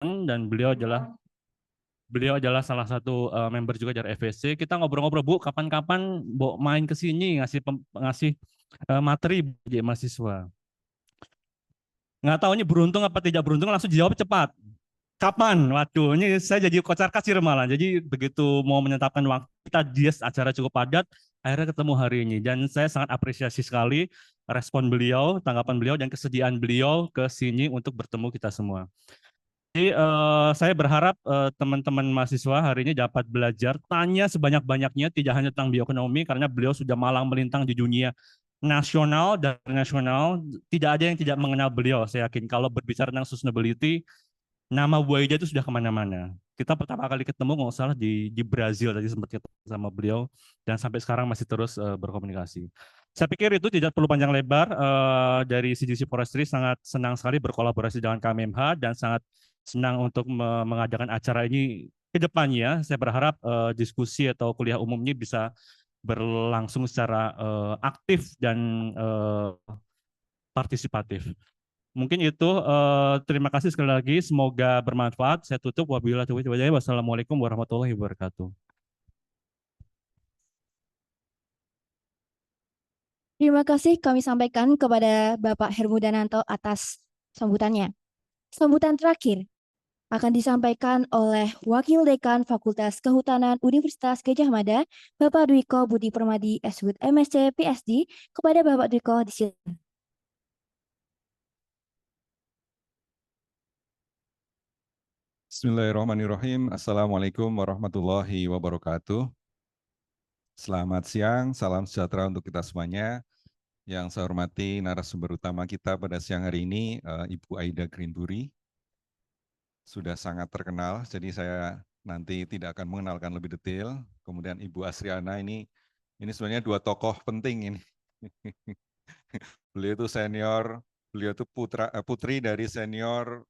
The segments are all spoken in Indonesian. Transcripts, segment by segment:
dan beliau adalah salah satu member juga dari FEC. Kita ngobrol-ngobrol, Bu, kapan-kapan Bu main ke sini ngasih materi jadi mahasiswa. Nggak tahu ini beruntung apa tidak beruntung, langsung dijawab cepat. Kapan? Waduh, ini saya jadi kocar kacir malah. Jadi begitu mau menyetapkan waktu, kita dia acara cukup padat, akhirnya ketemu hari ini. Dan saya sangat apresiasi sekali respon beliau, tanggapan beliau, dan kesediaan beliau ke sini untuk bertemu kita semua. Jadi saya berharap teman-teman mahasiswa hari ini dapat belajar, tanya sebanyak-banyaknya, tidak hanya tentang bioekonomi, karena beliau sudah malang melintang di dunia nasional dan nasional. Tidak ada yang tidak mengenal beliau, saya yakin. Kalau berbicara tentang sustainability, nama Bu Aida itu sudah kemana-mana. Kita pertama kali ketemu nggak salah di Brazil tadi sempat ketemu sama beliau dan sampai sekarang masih terus berkomunikasi. Saya pikir itu tidak perlu panjang lebar. Dari CGC Forestry sangat senang sekali berkolaborasi dengan KMH dan sangat senang untuk mengadakan acara ini ke depannya. Saya berharap diskusi atau kuliah umum ini bisa berlangsung secara aktif dan partisipatif. Mungkin itu. Terima kasih sekali lagi. Semoga bermanfaat. Saya tutup. Wabillahi taufiq wal hidayah. Wassalamualaikum warahmatullahi wabarakatuh. Terima kasih kami sampaikan kepada Bapak Hermudananto atas sambutannya. Sambutan terakhir akan disampaikan oleh Wakil Dekan Fakultas Kehutanan Universitas Gadjah Mada, Bapak Dwiko Budi Permadi, SWUT MSc PSD. Kepada Bapak Dwiko, disilakan. Bismillahirrahmanirrahim. Assalamualaikum warahmatullahi wabarakatuh. Selamat siang, salam sejahtera untuk kita semuanya. Yang saya hormati narasumber utama kita pada siang hari ini, Ibu Aida Greenbury. Sudah sangat terkenal, jadi saya nanti tidak akan mengenalkan lebih detail. Kemudian Ibu Asriana ini sebenarnya dua tokoh penting ini. Beliau itu senior, beliau itu putri dari senior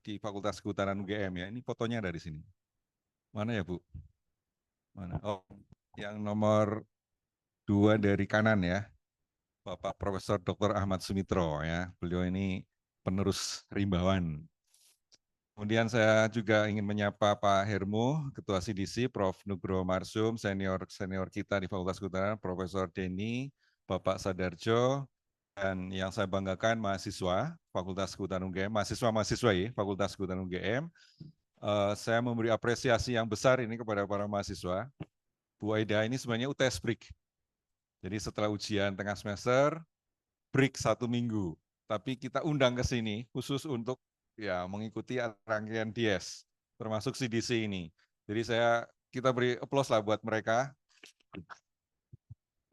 di Fakultas Kehutanan UGM ya. Ini fotonya dari sini. Mana ya Bu? Mana? Oh, yang nomor 2 dari kanan ya, Bapak Profesor Dr. Ahmad Sumitro ya. Beliau ini penerus rimbawan. Kemudian saya juga ingin menyapa Pak Hermo, Ketua CDC, Prof. Nugroho Marsum, senior kita di Fakultas Kehutanan, Profesor Denny, Bapak Sadarjo, dan yang saya banggakan mahasiswa Fakultas Kehutanan UGM, mahasiswa-mahasiswa Fakultas Kehutanan UGM. Saya memberi apresiasi yang besar ini kepada para mahasiswa. Bu Aida ini sebenarnya UTS break. Jadi setelah ujian tengah semester, break 1 minggu. Tapi kita undang ke sini khusus untuk ya mengikuti rangkaian DS, termasuk CDC ini. Jadi kita beri aplaus lah buat mereka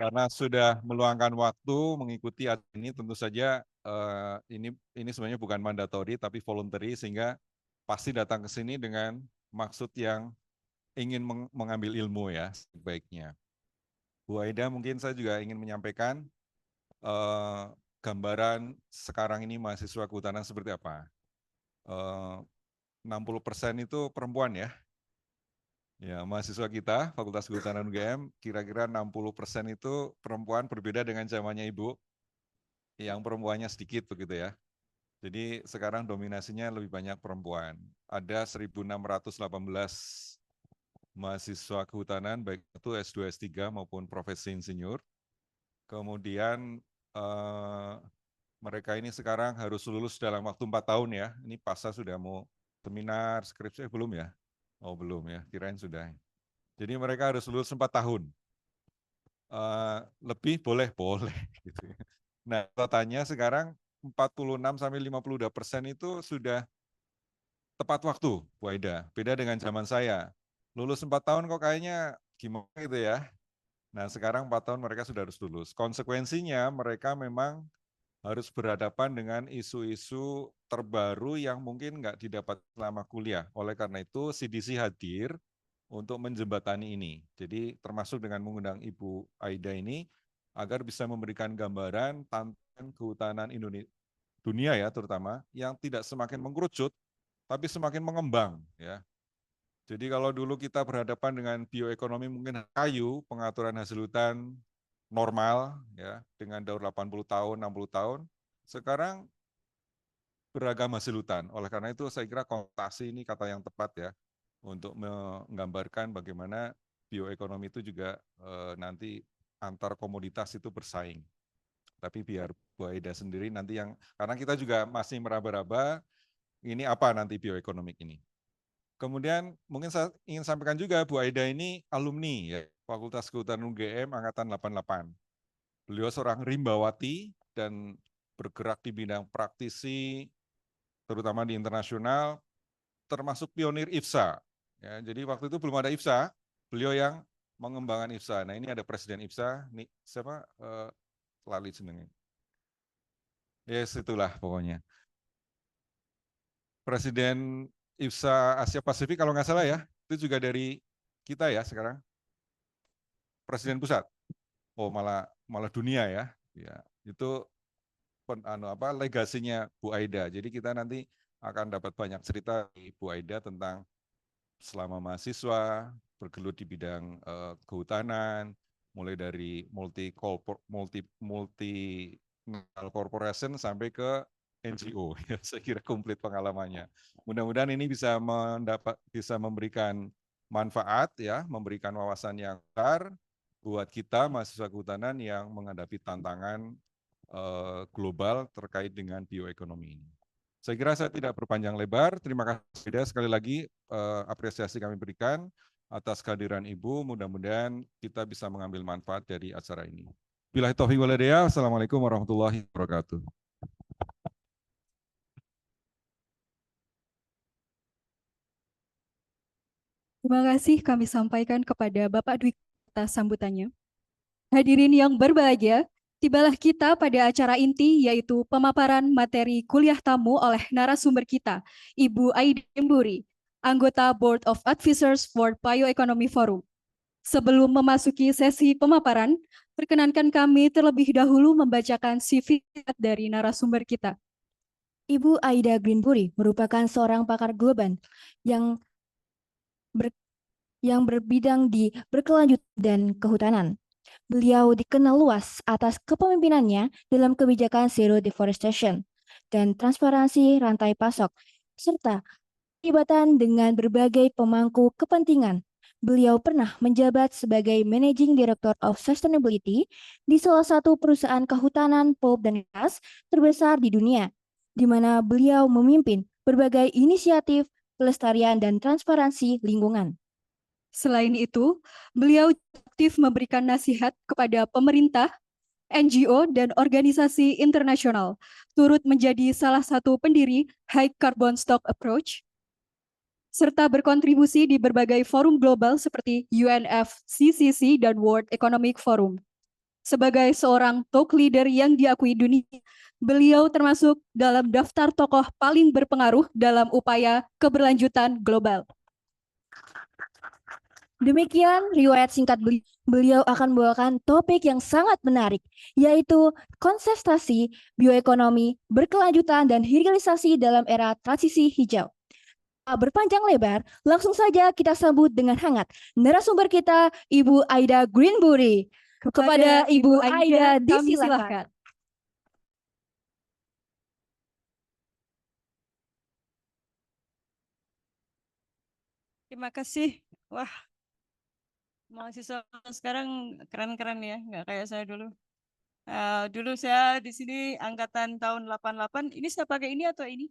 karena sudah meluangkan waktu mengikuti ini. Tentu saja ini sebenarnya bukan mandatori tapi voluntary, sehingga pasti datang ke sini dengan maksud yang ingin mengambil ilmu ya sebaiknya. Bu Aida, mungkin saya juga ingin menyampaikan gambaran sekarang ini mahasiswa kehutanan seperti apa. 60% itu perempuan ya. Ya, mahasiswa kita Fakultas Kehutanan UGM kira-kira 60% itu perempuan, berbeda dengan zamannya Ibu yang perempuannya sedikit begitu ya. Jadi sekarang dominasinya lebih banyak perempuan. Ada 1.618 mahasiswa kehutanan, baik itu S2, S3 maupun profesi insinyur. Kemudian mereka ini sekarang harus lulus dalam waktu 4 tahun ya. Ini pasca sudah mau seminar, skripsi, belum ya? Oh belum ya, kirain sudah. Jadi mereka harus lulus 4 tahun. Lebih boleh, boleh. Gitu. Nah, totalnya sekarang 46-52% itu sudah tepat waktu, Bu Aida. Beda dengan zaman saya. Lulus 4 tahun kok kayaknya gimana gitu ya. Nah, sekarang 4 tahun mereka sudah harus lulus. Konsekuensinya mereka memang harus berhadapan dengan isu-isu terbaru yang mungkin nggak didapat selama kuliah. Oleh karena itu, CDC hadir untuk menjembatani ini. Jadi termasuk dengan mengundang Ibu Aida ini, agar bisa memberikan gambaran tantangan kehutanan Indonesia, dunia ya terutama, yang tidak semakin mengkerucut, tapi semakin mengembang. Ya. Jadi kalau dulu kita berhadapan dengan bioekonomi mungkin kayu, pengaturan hasil hutan normal ya dengan daur 80 tahun, 60 tahun. Sekarang beragam hasil hutan. Oleh karena itu saya kira konotasi ini kata yang tepat ya untuk menggambarkan bagaimana bioekonomi itu juga nanti antar komoditas itu bersaing. Tapi biar Bu Aida sendiri nanti yang, karena kita juga masih meraba-raba ini apa nanti bioekonomik ini. Kemudian mungkin saya ingin sampaikan juga Bu Aida ini alumni ya Fakultas Kehutanan UGM angkatan 88. Beliau seorang rimbawati dan bergerak di bidang praktisi terutama di internasional termasuk pionir IFSA. Ya, jadi waktu itu belum ada IFSA, beliau yang mengembangkan IFSA. Nah, ini ada Presiden IFSA, nih siapa? Lali sebenarnya. Yes, itulah pokoknya. Presiden IFSA Asia Pasifik kalau nggak salah ya, itu juga dari kita ya sekarang. Presiden pusat. Oh, malah dunia ya. Ya, itu legasinya Bu Aida. Jadi kita nanti akan dapat banyak cerita di Bu Aida tentang selama mahasiswa bergelut di bidang kehutanan, mulai dari multi corporation sampai ke NGO. Ya, saya kira komplit pengalamannya. Mudah-mudahan ini bisa memberikan manfaat ya, memberikan wawasan yang besar buat kita mahasiswa kehutanan yang menghadapi tantangan global terkait dengan bioekonomi ini. Saya kira saya tidak berpanjang lebar. Terima kasih sekali lagi apresiasi kami berikan atas kehadiran Ibu. Mudah-mudahan kita bisa mengambil manfaat dari acara ini. Billahi taufiq wal hidayah. Assalamualaikum warahmatullahi wabarakatuh. Terima kasih kami sampaikan kepada Bapak Dwi atas sambutannya. Hadirin yang berbahagia, tibalah kita pada acara inti yaitu pemaparan materi kuliah tamu oleh narasumber kita, Ibu Aida Emburi, anggota Board of Advisors for Bioeconomy Forum. Sebelum memasuki sesi pemaparan, perkenankan kami terlebih dahulu membacakan CV dari narasumber kita. Ibu Aida Greenbury merupakan seorang pakar global yang berbidang di berkelanjutan dan kehutanan. Beliau dikenal luas atas kepemimpinannya dalam kebijakan zero deforestation dan transparansi rantai pasok, serta keterlibatan dengan berbagai pemangku kepentingan. Beliau pernah menjabat sebagai Managing Director of Sustainability di salah satu perusahaan kehutanan pulp dan gas terbesar di dunia, di mana beliau memimpin berbagai inisiatif pelestarian dan transparansi lingkungan. Selain itu, beliau aktif memberikan nasihat kepada pemerintah, NGO, dan organisasi internasional, turut menjadi salah satu pendiri High Carbon Stock Approach, serta berkontribusi di berbagai forum global seperti UNFCCC dan World Economic Forum. Sebagai seorang thought leader yang diakui dunia, beliau termasuk dalam daftar tokoh paling berpengaruh dalam upaya keberlanjutan global. Demikian riwayat singkat beliau akan membawakan topik yang sangat menarik, yaitu kontestasi bioekonomi, berkelanjutan, dan hilirisasi dalam era transisi hijau. Berpanjang lebar, langsung saja kita sambut dengan hangat narasumber kita, Ibu Aida Greenbury. Kepada Ibu Aida, disilakan. Terima kasih. Wah, mahasiswa sekarang keren-keren ya, nggak kayak saya dulu. Dulu saya di sini angkatan tahun 88. Ini saya pakai ini atau ini?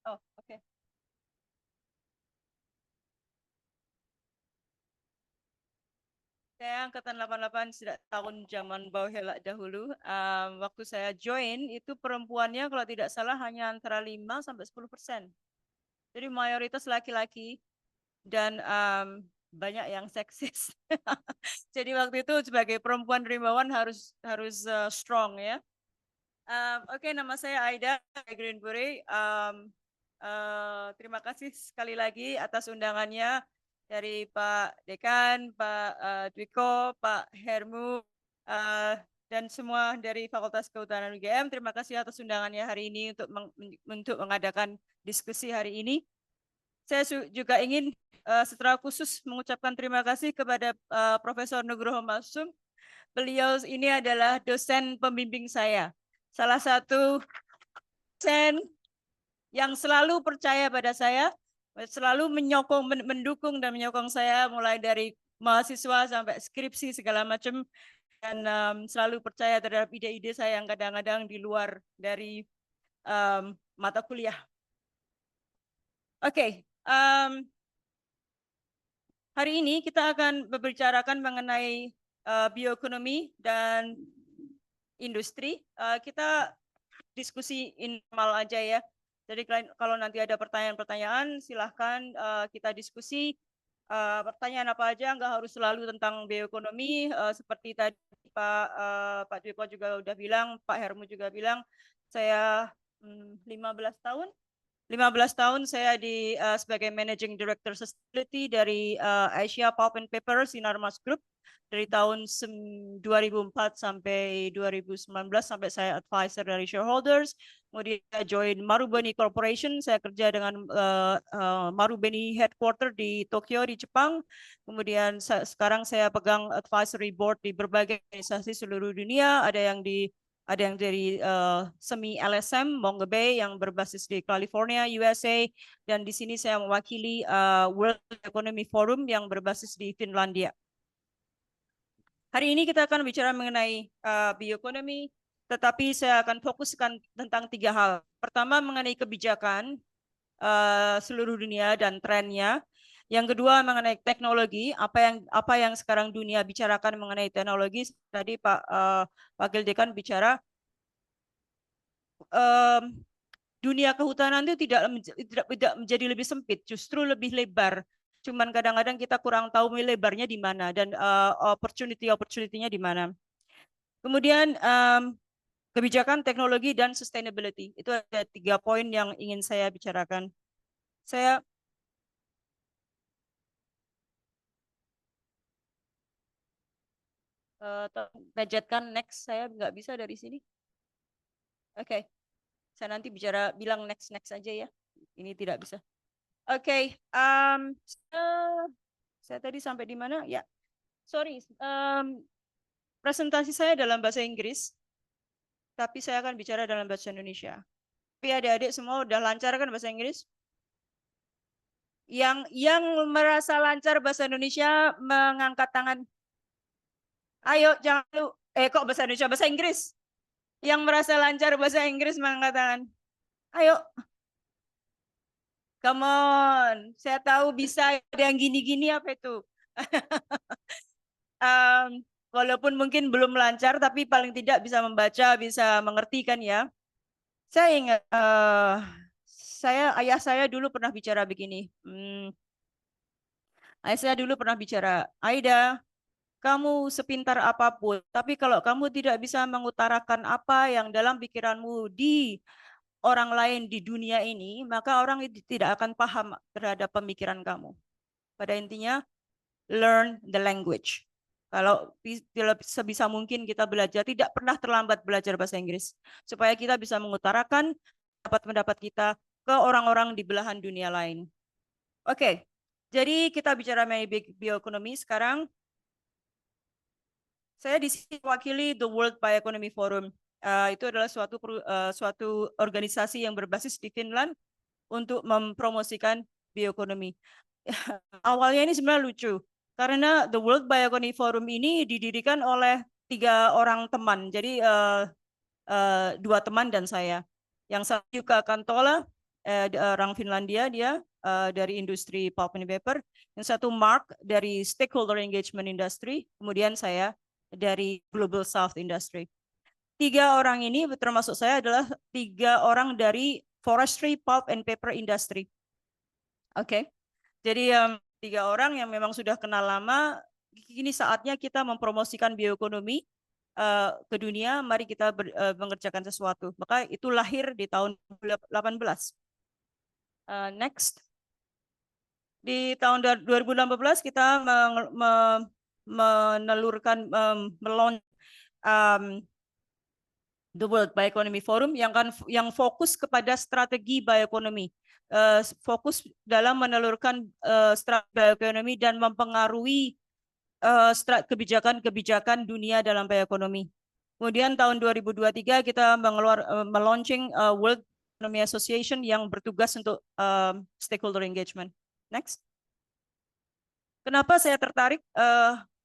Oh, oke. Saya angkatan 88 sejak tahun zaman Bauhelak dahulu. Waktu saya join itu perempuannya kalau tidak salah hanya antara 5 sampai 10%. Jadi mayoritas laki-laki dan banyak yang seksis. Jadi waktu itu sebagai perempuan rimbawan harus strong ya. Oke, nama saya Aida Greenbury. Terima kasih sekali lagi atas undangannya dari Pak Dekan, Pak Dwiko, Pak Hermu, dan semua dari Fakultas Kehutanan UGM. Terima kasih atas undangannya hari ini untuk mengadakan diskusi hari ini. Saya juga ingin secara khusus mengucapkan terima kasih kepada Profesor Nugroho Masum beliau ini adalah dosen pembimbing saya. Salah satu dosen yang selalu percaya pada saya, selalu mendukung dan menyokong saya mulai dari mahasiswa sampai skripsi segala macam, dan selalu percaya terhadap ide-ide saya yang kadang-kadang di luar dari mata kuliah. Oke, hari ini kita akan membicarakan mengenai bioekonomi dan industri. Kita diskusi informal aja ya. Jadi kalau nanti ada pertanyaan-pertanyaan, silahkan kita diskusi. Pertanyaan apa aja, nggak harus selalu tentang bioekonomi. Seperti tadi Pak Dwiko juga udah bilang, Pak Hermu juga bilang, saya 15 tahun saya sebagai Managing Director Sustainability dari Asia Pulp and Paper Sinarmas Group dari tahun 2004 sampai 2019 sampai saya advisor dari shareholders. Kemudian saya join Marubeni Corporation, saya kerja dengan Marubeni headquarter di Tokyo di Jepang. Kemudian sekarang saya pegang advisory board di berbagai organisasi seluruh dunia, ada yang dari semi LSM Mongo Bay yang berbasis di California, USA, dan di sini saya mewakili World Economic Forum yang berbasis di Finlandia. Hari ini kita akan bicara mengenai bioekonomi, tetapi saya akan fokuskan tentang 3 hal. Pertama mengenai kebijakan seluruh dunia dan trennya. Yang kedua mengenai teknologi, apa yang sekarang dunia bicarakan mengenai teknologi. Tadi Pak Wakil Dekan bicara dunia kehutanan itu tidak menjadi lebih sempit, justru lebih lebar. Cuman kadang-kadang kita kurang tahu lebarnya di mana dan opportunity-nya di mana. Kemudian kebijakan, teknologi, dan sustainability. Itu ada 3 poin yang ingin saya bicarakan. Saya budgetkan next, saya nggak bisa dari sini. Oke, saya nanti bilang next aja ya. Ini tidak bisa. Oke, saya tadi sampai di mana? Ya, sorry. Presentasi saya dalam bahasa Inggris, tapi saya akan bicara dalam bahasa Indonesia. Tapi adik-adik semua udah lancar kan bahasa Inggris? Yang merasa lancar bahasa Indonesia mengangkat tangan. Ayo, jangan lu. Kok bahasa Indonesia, bahasa Inggris. Yang merasa lancar bahasa Inggris mengangkat tangan. Ayo. Come on. Saya tahu bisa ada yang gini-gini apa itu. Walaupun mungkin belum lancar, tapi paling tidak bisa membaca, bisa mengerti kan ya. Saya ingat, ayah saya dulu pernah bicara begini. Ayah saya dulu pernah bicara, Aida, kamu sepintar apapun, tapi kalau kamu tidak bisa mengutarakan apa yang dalam pikiranmu di orang lain di dunia ini, maka orang tidak akan paham terhadap pemikiran kamu. Pada intinya, learn the language. Kalau sebisa mungkin kita belajar, tidak pernah terlambat belajar bahasa Inggris. Supaya kita bisa mengutarakan pendapat kita ke orang-orang di belahan dunia lain. Oke, jadi kita bicara mengenai bioekonomi sekarang. Saya di sini mewakili The World Bioeconomy Forum. Itu adalah suatu organisasi yang berbasis di Finland untuk mempromosikan bioekonomi. Awalnya ini sebenarnya lucu, karena The World Bioeconomy Forum ini didirikan oleh 3 orang teman. Jadi 2 teman dan saya. Yang satu Jukka Kantola, orang Finlandia, dia dari industri pulp and paper. Yang satu Mark dari stakeholder engagement industry. Kemudian saya dari Global South Industry. 3 orang ini termasuk saya adalah 3 orang dari forestry, pulp and paper industry. Oke. Jadi 3 orang yang memang sudah kenal lama, kini saatnya kita mempromosikan bioekonomi ke dunia, mari kita mengerjakan sesuatu. Maka itu lahir di tahun 2018. Next. Di tahun 2018 kita menelurkan, The World Bioeconomy Forum yang fokus kepada strategi bioekonomi. Fokus dalam menelurkan strategi bioekonomi dan mempengaruhi kebijakan dunia dalam bioekonomi. Kemudian tahun 2023 kita meluncing World Economy Association yang bertugas untuk stakeholder engagement. Next. Kenapa saya tertarik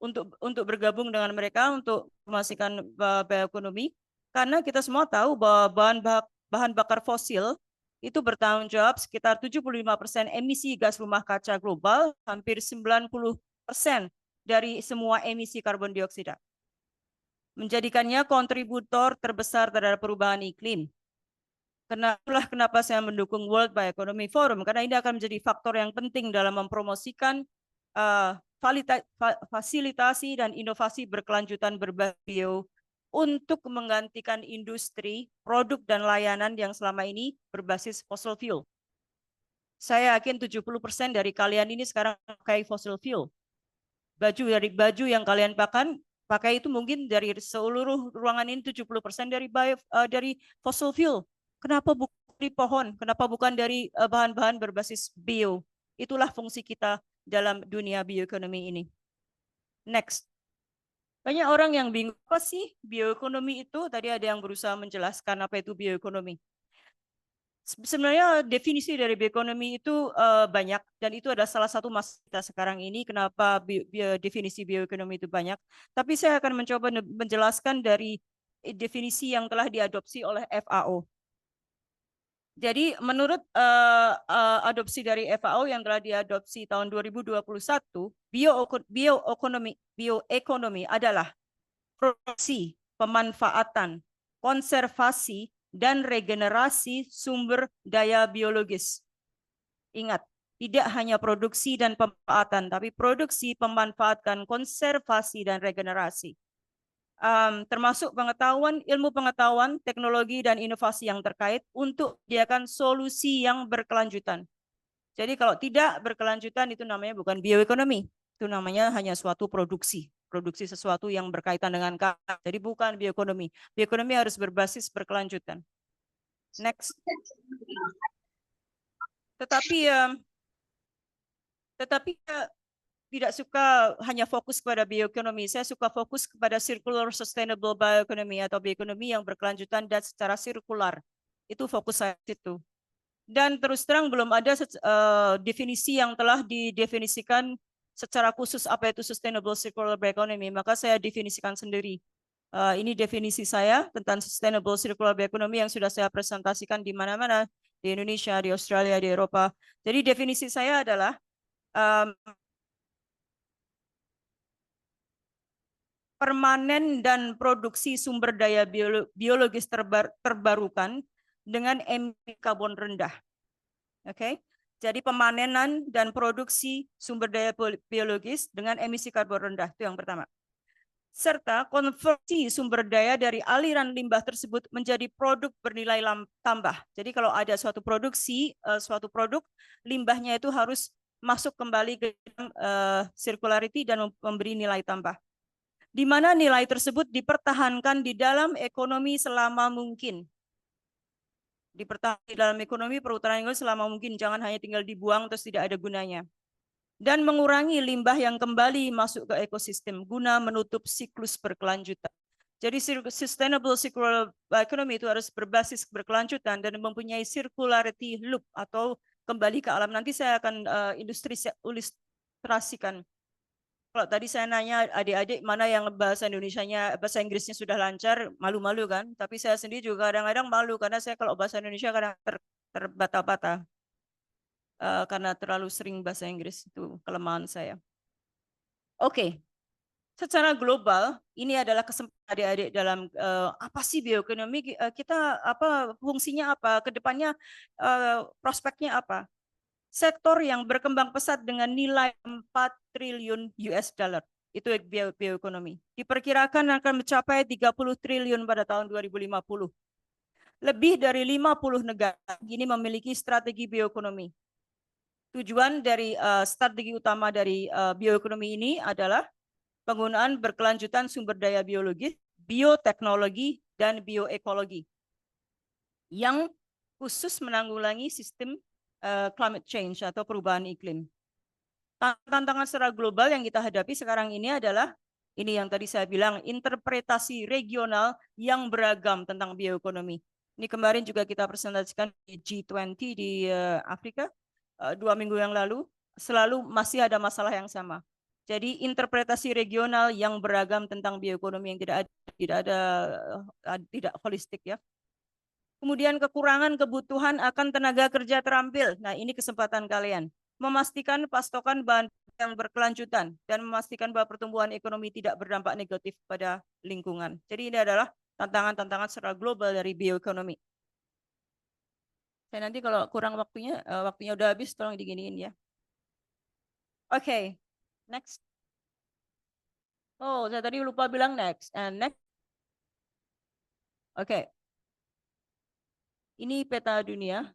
untuk bergabung dengan mereka untuk memastikan bioekonomi? Karena kita semua tahu bahwa bahan bakar fosil itu bertanggung jawab sekitar 75% emisi gas rumah kaca global, hampir 90% dari semua emisi karbon dioksida. Menjadikannya kontributor terbesar terhadap perubahan iklim. Kenapa saya mendukung World Bioeconomy Forum? Karena ini akan menjadi faktor yang penting dalam mempromosikan fasilitasi dan inovasi berkelanjutan berbasis bio untuk menggantikan industri, produk, dan layanan yang selama ini berbasis fossil fuel. Saya yakin 70% dari kalian ini sekarang pakai fossil fuel. Baju yang kalian pakai itu mungkin dari seluruh ruangan ini 70% dari fossil fuel. Kenapa bukan dari pohon? Kenapa bukan dari bahan-bahan berbasis bio? Itulah fungsi kita dalam dunia bioekonomi ini. Next. Banyak orang yang bingung, apa sih bioekonomi itu? Tadi ada yang berusaha menjelaskan apa itu bioekonomi. Sebenarnya definisi dari bioekonomi itu banyak, dan itu adalah salah satu masalah kita sekarang ini, kenapa definisi bioekonomi itu banyak. Tapi saya akan mencoba menjelaskan dari definisi yang telah diadopsi oleh FAO. Jadi menurut adopsi dari FAO yang telah diadopsi tahun 2021, bioekonomi adalah produksi, pemanfaatan, konservasi, dan regenerasi sumber daya biologis. Ingat, tidak hanya produksi dan pemanfaatan, tapi produksi, pemanfaatan, konservasi, dan regenerasi. Termasuk ilmu pengetahuan, teknologi, dan inovasi yang terkait untuk menyediakan solusi yang berkelanjutan. Jadi kalau tidak berkelanjutan itu namanya bukan bioekonomi, itu namanya hanya suatu produksi sesuatu yang berkaitan dengan karya. Jadi bukan bioekonomi. Bioekonomi harus berbasis berkelanjutan. Next. Tetapi tidak suka hanya fokus kepada bioekonomi. Saya suka fokus kepada circular sustainable bioeconomy atau bioekonomi yang berkelanjutan dan secara sirkular. Itu fokus saya itu. Dan terus terang belum ada definisi yang telah didefinisikan secara khusus apa itu sustainable circular bioeconomy. Maka saya definisikan sendiri. Ini definisi saya tentang sustainable circular bioeconomy yang sudah saya presentasikan di mana-mana, di Indonesia, di Australia, di Eropa. Jadi definisi saya adalah permanen dan produksi sumber daya biologis terbarukan dengan emisi karbon rendah. Oke. Jadi pemanenan dan produksi sumber daya biologis dengan emisi karbon rendah, itu yang pertama. Serta konversi sumber daya dari aliran limbah tersebut menjadi produk bernilai tambah. Jadi kalau ada suatu produk, limbahnya itu harus masuk kembali ke circularity dan memberi nilai tambah, di mana nilai tersebut dipertahankan di dalam ekonomi selama mungkin. Dipertahankan di dalam ekonomi perhutanan lingkungan selama mungkin, jangan hanya tinggal dibuang terus tidak ada gunanya. Dan mengurangi limbah yang kembali masuk ke ekosistem guna menutup siklus berkelanjutan. Jadi sustainable circular economy itu harus berbasis berkelanjutan dan mempunyai circularity loop atau kembali ke alam. Nanti saya akan ilustrasikan. Kalau tadi saya nanya adik-adik mana yang bahasa Inggrisnya sudah lancar, malu-malu kan? Tapi saya sendiri juga kadang-kadang malu karena saya kalau bahasa Indonesia kadang terbata-bata. Karena terlalu sering bahasa Inggris, itu kelemahan saya. Oke. Secara global, ini adalah kesempatan adik-adik dalam apa sih bioekonomi, kita fungsinya apa, kedepannya prospeknya apa. Sektor yang berkembang pesat dengan nilai 4 triliun US dollar. Itu bioekonomi. Diperkirakan akan mencapai 30 triliun pada tahun 2050. Lebih dari 50 negara kini memiliki strategi bioekonomi. Tujuan dari strategi utama dari bioekonomi ini adalah penggunaan berkelanjutan sumber daya biologis, bioteknologi, dan bioekologi yang khusus menanggulangi sistem climate change atau perubahan iklim. Tantangan secara global yang kita hadapi sekarang ini adalah ini yang tadi saya bilang, interpretasi regional yang beragam tentang bioekonomi. Ini kemarin juga kita presentasikan di G20 di Afrika 2 minggu yang lalu, selalu masih ada masalah yang sama. Jadi interpretasi regional yang beragam tentang bioekonomi yang tidak holistik ya. Kemudian kekurangan kebutuhan akan tenaga kerja terampil. Nah, ini kesempatan kalian. Memastikan pasokan bahan yang berkelanjutan dan memastikan bahwa pertumbuhan ekonomi tidak berdampak negatif pada lingkungan. Jadi ini adalah tantangan-tantangan secara global dari bioekonomi. Dan nanti kalau kurang waktunya udah habis, tolong diginiin ya. Oke, next. Oh, saya tadi lupa bilang next. Next. Oke. Ini peta dunia.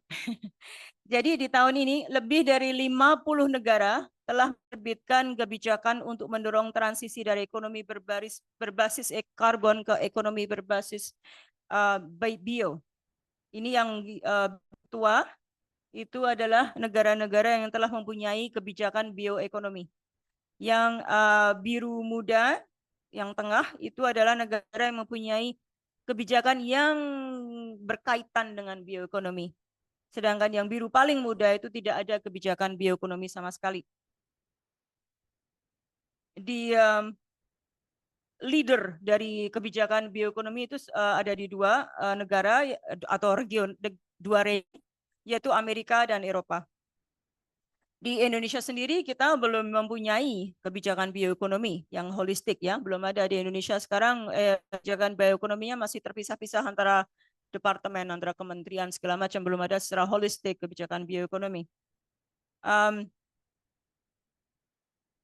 Jadi di tahun ini lebih dari 50 negara telah menerbitkan kebijakan untuk mendorong transisi dari ekonomi berbasis karbon ke ekonomi berbasis bio. Ini yang tua itu adalah negara-negara yang telah mempunyai kebijakan bioekonomi. Yang biru muda, yang tengah itu adalah negara yang mempunyai kebijakan yang berkaitan dengan bioekonomi. Sedangkan yang biru paling muda itu tidak ada kebijakan bioekonomi sama sekali. Di leader dari kebijakan bioekonomi itu ada di dua negara atau region, yaitu Amerika dan Eropa. Di Indonesia sendiri kita belum mempunyai kebijakan bioekonomi yang holistik ya, belum ada di Indonesia sekarang. Kebijakan bioekonominya masih terpisah-pisah antara departemen, antara kementerian segala macam, belum ada secara holistik kebijakan bioekonomi.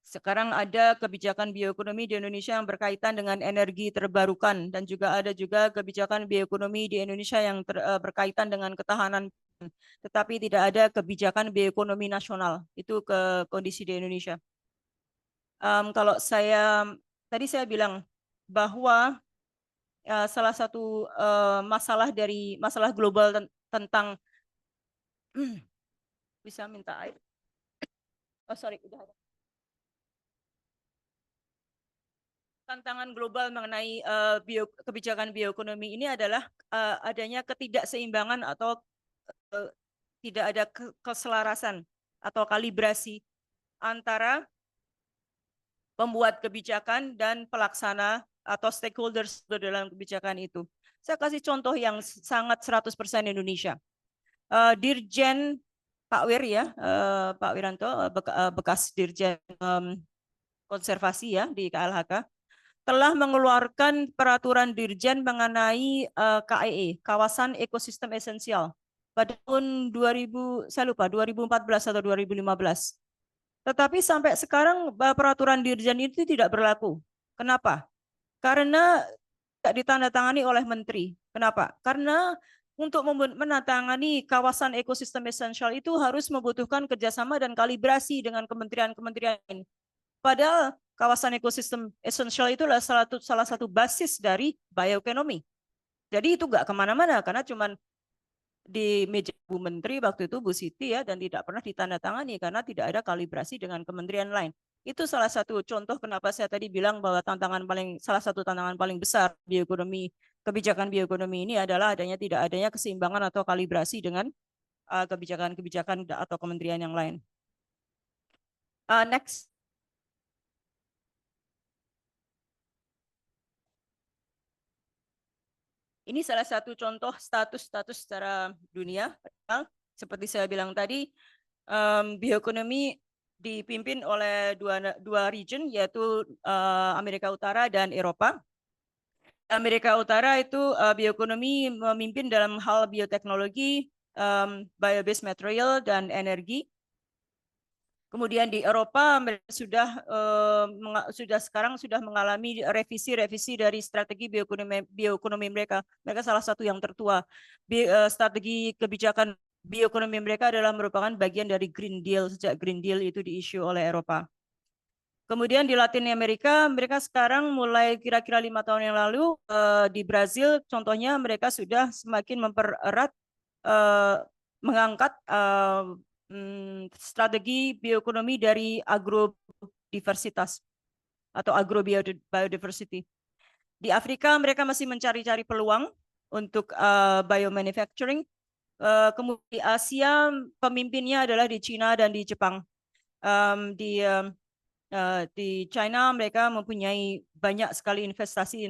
Sekarang ada kebijakan bioekonomi di Indonesia yang berkaitan dengan energi terbarukan dan juga ada kebijakan bioekonomi di Indonesia yang berkaitan dengan ketahanan, tetapi tidak ada kebijakan bioekonomi nasional. Itu kondisi di Indonesia. Kalau tadi saya bilang bahwa salah satu masalah global tentang bisa minta air. Oh sorry, udah ada. Tantangan global mengenai kebijakan bioekonomi ini adalah adanya ketidakseimbangan atau tidak ada keselarasan atau kalibrasi antara pembuat kebijakan dan pelaksana atau stakeholders dalam kebijakan itu. Saya kasih contoh yang sangat 100% Indonesia. Dirjen Pak Wir ya, Pak Wiranto, bekas Dirjen Konservasi ya di KLHK, telah mengeluarkan peraturan Dirjen mengenai KEE, Kawasan Ekosistem Esensial, pada tahun 2014 atau 2015. Tetapi sampai sekarang peraturan Dirjen itu tidak berlaku. Kenapa? Karena tidak ditandatangani oleh menteri. Kenapa? Karena untuk menandatangani kawasan ekosistem esensial itu harus membutuhkan kerjasama dan kalibrasi dengan kementerian-kementerian lain. Padahal kawasan ekosistem esensial itu adalah salah satu basis dari bioekonomi. Jadi itu nggak kemana-mana karena cuma di meja Bu Menteri waktu itu Bu Siti ya, dan tidak pernah ditandatangani karena tidak ada kalibrasi dengan kementerian lain. Itu salah satu contoh kenapa saya tadi bilang bahwa salah satu tantangan paling besar bioekonomi, kebijakan bioekonomi ini adalah tidak adanya keseimbangan atau kalibrasi dengan kebijakan-kebijakan atau kementerian yang lain. Next. Ini salah satu contoh status-status secara dunia. Seperti saya bilang tadi, bioekonomi dipimpin oleh dua region, yaitu Amerika Utara dan Eropa. Amerika Utara itu bioekonomi memimpin dalam hal bioteknologi, bio-based material, dan energi. Kemudian di Eropa mereka sekarang sudah mengalami revisi dari strategi bioekonomi mereka. Mereka salah satu yang tertua. Strategi kebijakan bioekonomi mereka adalah merupakan bagian dari Green Deal, sejak Green Deal itu diisu oleh Eropa. Kemudian di Latin Amerika, mereka sekarang mulai kira-kira 5 tahun yang lalu di Brazil, contohnya mereka sudah semakin mempererat, mengangkat strategi bioekonomi dari agrodiversitas atau agrobiodiversity. Di Afrika mereka masih mencari-cari peluang untuk biomanufacturing. Kemudian di Asia pemimpinnya adalah di Cina dan di Jepang. Di China mereka mempunyai banyak sekali investasi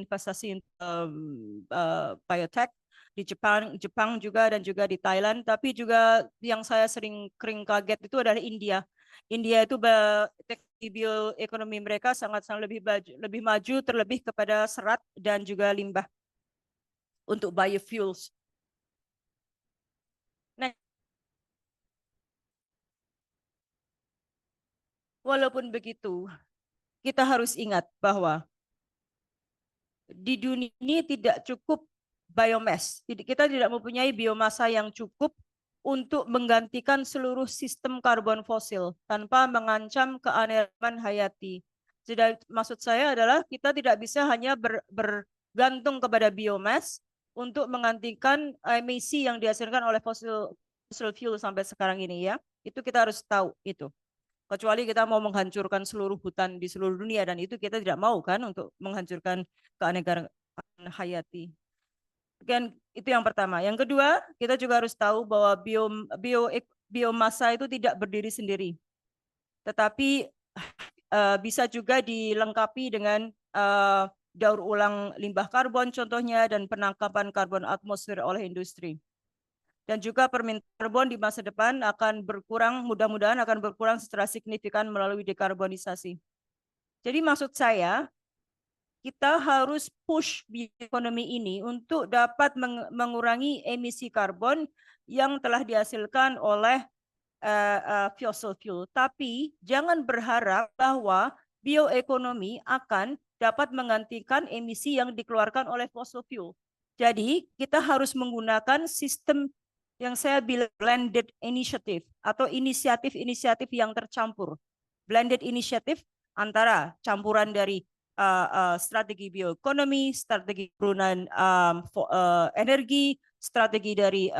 biotech. Di Jepang juga dan juga di Thailand. Tapi juga yang saya sering kaget itu adalah India. India itu teknologi bioekonomi mereka sangat-sangat lebih maju, terlebih kepada serat dan juga limbah untuk biofuels. Nah, walaupun begitu, kita harus ingat bahwa di dunia ini tidak cukup biomass. Kita tidak mempunyai biomasa yang cukup untuk menggantikan seluruh sistem karbon fosil tanpa mengancam keanekaragaman hayati. Jadi maksud saya adalah kita tidak bisa hanya bergantung kepada biomass untuk menggantikan emisi yang dihasilkan oleh fossil fuel sampai sekarang ini ya. Itu kita harus tahu itu. Kecuali kita mau menghancurkan seluruh hutan di seluruh dunia dan itu kita tidak mau kan untuk menghancurkan keanekaragaman hayati. Dan itu yang pertama. Yang kedua, kita juga harus tahu bahwa biomasa itu tidak berdiri sendiri. Tetapi bisa juga dilengkapi dengan daur ulang limbah karbon contohnya dan penangkapan karbon atmosfer oleh industri. Dan juga permintaan karbon di masa depan akan berkurang, mudah-mudahan akan berkurang secara signifikan melalui dekarbonisasi. Jadi maksud saya, kita harus push bioekonomi ini untuk dapat mengurangi emisi karbon yang telah dihasilkan oleh fossil fuel. Tapi jangan berharap bahwa bioekonomi akan dapat menggantikan emisi yang dikeluarkan oleh fossil fuel. Jadi kita harus menggunakan sistem yang saya bilang blended initiative atau inisiatif-inisiatif yang tercampur. Blended initiative antara campuran dari strategi bioekonomi, strategi turunan energi, strategi dari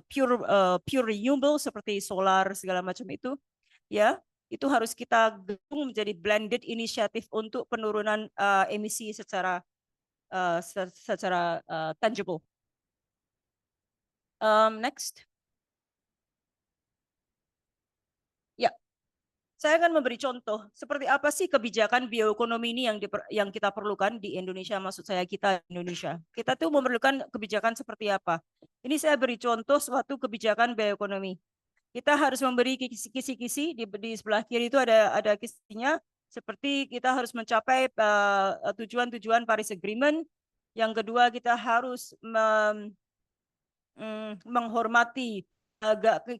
pure renewable seperti solar segala macam itu, ya itu harus kita gabung menjadi blended initiative untuk penurunan emisi secara tangible. Next. Ya, saya akan memberi contoh seperti apa sih kebijakan bioekonomi ini yang kita perlukan di Indonesia. Maksud saya kita di Indonesia. Kita tuh memerlukan kebijakan seperti apa. Ini saya beri contoh suatu kebijakan bioekonomi. Kita harus memberi kisi-kisi di sebelah kiri itu ada kisinya. Seperti kita harus mencapai tujuan-tujuan Paris Agreement. Yang kedua kita harus menghormati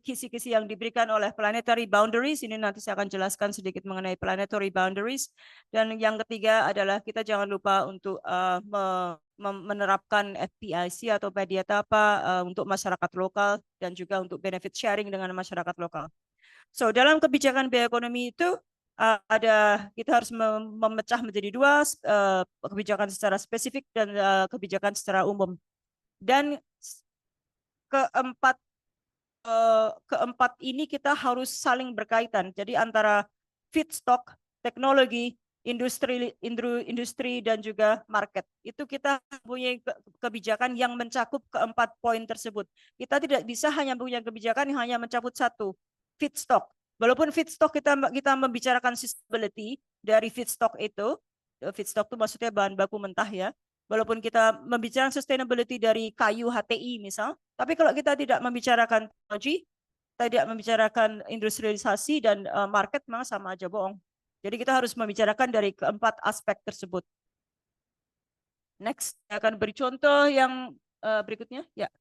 kisi-kisi yang diberikan oleh planetary boundaries. Ini nanti saya akan jelaskan sedikit mengenai planetary boundaries. Dan yang ketiga adalah kita jangan lupa untuk menerapkan FPIC atau Padiatapa untuk masyarakat lokal dan juga untuk benefit sharing dengan masyarakat lokal. So dalam kebijakan bioekonomi itu kita harus memecah menjadi dua, kebijakan secara spesifik dan kebijakan secara umum. Dan keempat ini kita harus saling berkaitan. Jadi antara feedstock, teknologi, industri dan juga market. Itu kita punya kebijakan yang mencakup keempat poin tersebut. Kita tidak bisa hanya punya kebijakan yang hanya mencakup satu, feedstock. Walaupun feedstock kita membicarakan sustainability dari feedstock itu maksudnya bahan baku mentah ya. Walaupun kita membicarakan sustainability dari kayu HTI misal, tapi kalau kita tidak membicarakan teknologi, tidak membicarakan industrialisasi dan market, memang sama aja bohong. Jadi kita harus membicarakan dari keempat aspek tersebut. Next, saya akan beri contoh yang berikutnya. Ya,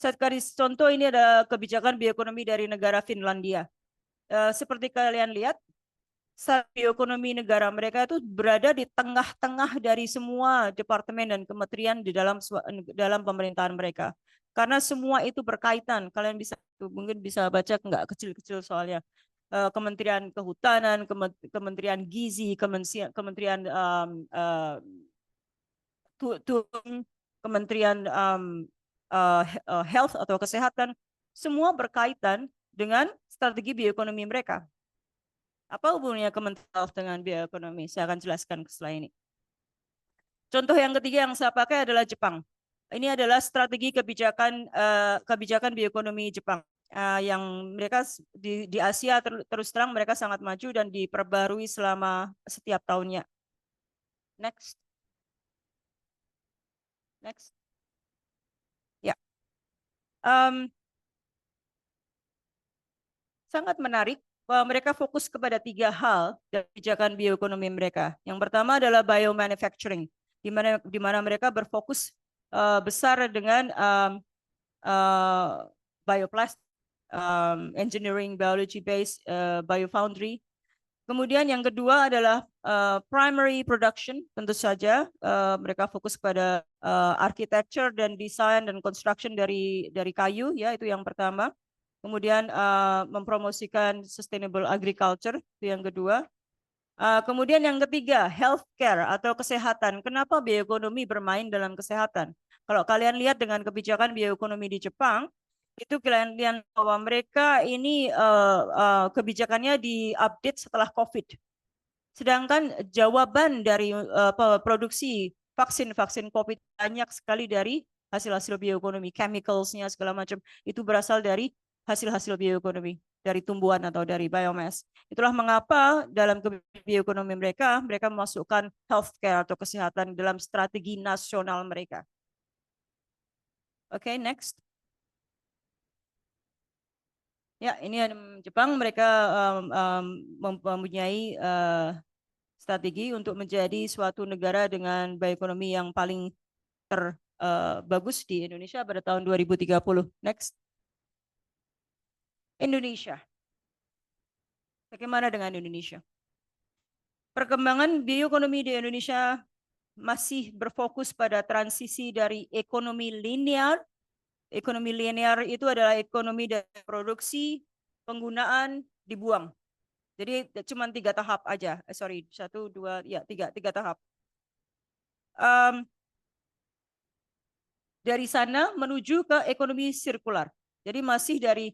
saya kasih contoh ini ada kebijakan bioekonomi dari negara Finlandia. Seperti kalian lihat, bioekonomi negara mereka itu berada di tengah-tengah dari semua departemen dan kementerian di dalam pemerintahan mereka. Karena semua itu berkaitan. Kalian mungkin bisa baca nggak kecil-kecil soalnya. Kementerian Kehutanan, Kementerian Gizi, Kementerian Kementerian Health atau Kesehatan, semua berkaitan dengan strategi bioekonomi mereka. Apa hubungannya Kementerian Health dengan bioekonomi? Saya akan jelaskan setelah ini. Contoh yang ketiga yang saya pakai adalah Jepang. Ini adalah strategi kebijakan bioekonomi Jepang. Yang mereka di Asia terus terang mereka sangat maju dan diperbarui selama setiap tahunnya. Next. Next. Ya. Sangat menarik bahwa mereka fokus kepada 3 hal dari kebijakan bioekonomi mereka. Yang pertama adalah biomanufacturing, di mana mereka berfokus besar dengan bioplastic, engineering, biology based, biofoundry. Kemudian yang kedua adalah primary production, tentu saja mereka fokus pada architecture dan desain dan construction dari kayu, ya itu yang pertama. Kemudian mempromosikan sustainable agriculture, itu yang kedua. Kemudian yang ketiga, healthcare atau kesehatan. Kenapa bioekonomi bermain dalam kesehatan? Kalau kalian lihat dengan kebijakan bioekonomi di Jepang, itu kalian lihat bahwa mereka ini kebijakannya diupdate setelah COVID. Sedangkan jawaban dari produksi vaksin COVID banyak sekali dari hasil-hasil bioekonomi, chemicals-nya segala macam itu berasal dari hasil-hasil bioekonomi dari tumbuhan atau dari biomass. Itulah mengapa dalam bioekonomi mereka memasukkan healthcare atau kesehatan dalam strategi nasional mereka. Oke, next. Ya, ini Jepang mereka mempunyai strategi untuk menjadi suatu negara dengan bioekonomi yang paling terbagus di Indonesia pada tahun 2030. Next. Indonesia. Bagaimana dengan Indonesia? Perkembangan bioekonomi di Indonesia masih berfokus pada transisi dari ekonomi linear. Ekonomi linear itu adalah ekonomi dari produksi, penggunaan, dibuang. Jadi cuma 3 tahap aja. Sorry, 1, 2, ya 3 tahap. Dari sana menuju ke ekonomi sirkular. Jadi masih dari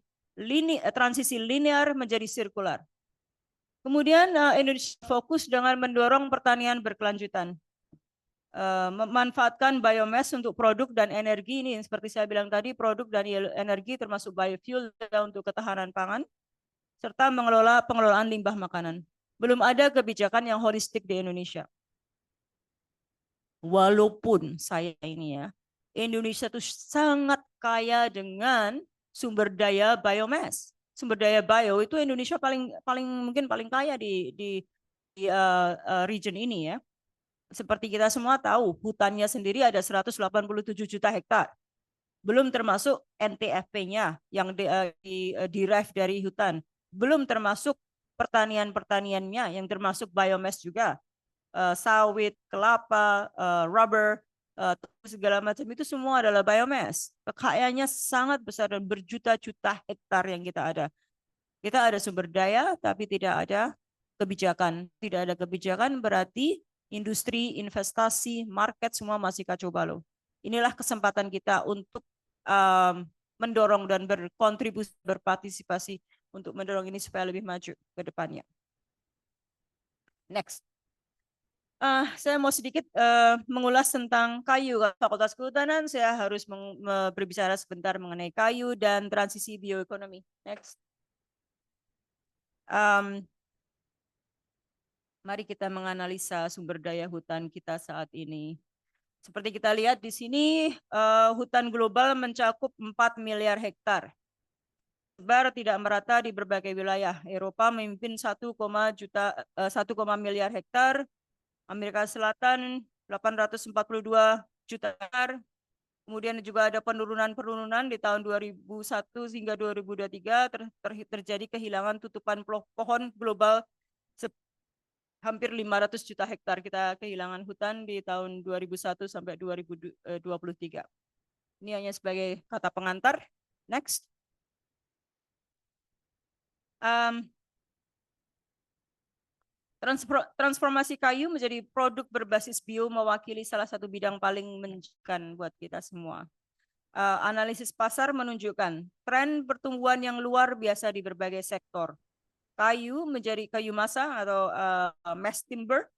transisi linear menjadi sirkular. Kemudian Indonesia fokus dengan mendorong pertanian berkelanjutan. Memanfaatkan biomass untuk produk dan energi ini seperti saya bilang tadi, produk dan energi termasuk biofuel untuk ketahanan pangan serta pengelolaan limbah makanan. Belum ada kebijakan yang holistik di Indonesia. Walaupun saya ini ya, Indonesia itu sangat kaya dengan sumber daya biomass. Sumber daya bio itu Indonesia mungkin paling kaya di region ini ya. Seperti kita semua tahu, hutannya sendiri ada 187 juta hektar. Belum termasuk NTFP-nya yang derive dari hutan. Belum termasuk pertaniannya yang termasuk biomass juga. Sawit, kelapa, rubber, segala macam itu semua adalah biomass. Kekayaannya sangat besar dan berjuta-juta hektar yang kita ada. Kita ada sumber daya tapi tidak ada kebijakan. Tidak ada kebijakan berarti industri, investasi, market semua masih kacau balau. Inilah kesempatan kita untuk mendorong dan berkontribusi, berpartisipasi untuk mendorong ini supaya lebih maju ke depannya. Next. Saya mau sedikit mengulas tentang kayu. Fakultas Kehutanan, saya harus berbicara sebentar mengenai kayu dan transisi bioekonomi. Next. Mari kita menganalisa sumber daya hutan kita saat ini. Seperti kita lihat di sini, hutan global mencakup 4 miliar hektar. Tersebar tidak merata di berbagai wilayah. Eropa memimpin 1 miliar hektar. Amerika Selatan 842 juta hektar. Kemudian juga ada penurunan di tahun 2001 hingga 2023 terjadi kehilangan tutupan pohon global hampir 500 juta hektar. Kita kehilangan hutan di tahun 2001 sampai 2023. Ini hanya sebagai kata pengantar. Next. Transformasi kayu menjadi produk berbasis bio mewakili salah satu bidang paling menjanjikan buat kita semua. Analisis pasar menunjukkan tren pertumbuhan yang luar biasa di berbagai sektor. Kayu menjadi kayu masa atau mass timber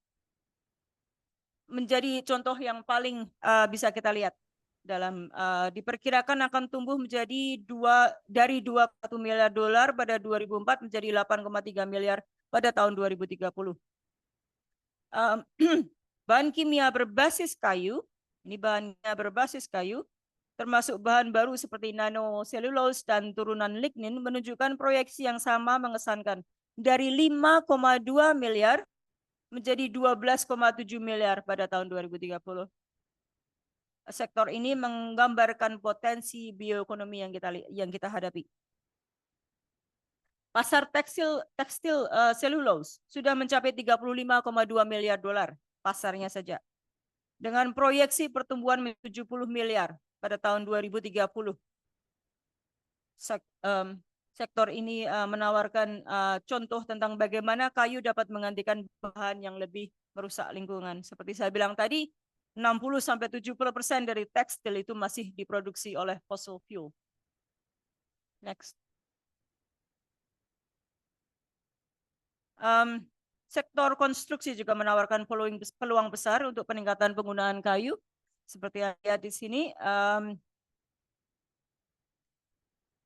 menjadi contoh yang paling bisa kita lihat dalam diperkirakan akan tumbuh menjadi dari 2,1 miliar dolar pada 2004 menjadi 8,3 miliar pada tahun 2030. Bahan kimia berbasis kayu, ini bahannya berbasis kayu, termasuk bahan baru seperti nanoselulose dan turunan lignin menunjukkan proyeksi yang sama mengesankan dari 5,2 miliar menjadi 12,7 miliar pada tahun 2030. Sektor ini menggambarkan potensi bioekonomi yang kita hadapi. Pasar tekstil selulose sudah mencapai 35,2 miliar dolar pasarnya saja. Dengan proyeksi pertumbuhan 70 miliar pada tahun 2030. Sektor ini menawarkan contoh tentang bagaimana kayu dapat menggantikan bahan yang lebih merusak lingkungan. Seperti saya bilang tadi, 60-70% dari tekstil itu masih diproduksi oleh fossil fuel. Next. Sektor konstruksi juga menawarkan peluang besar untuk peningkatan penggunaan kayu. Seperti yang lihat di sini,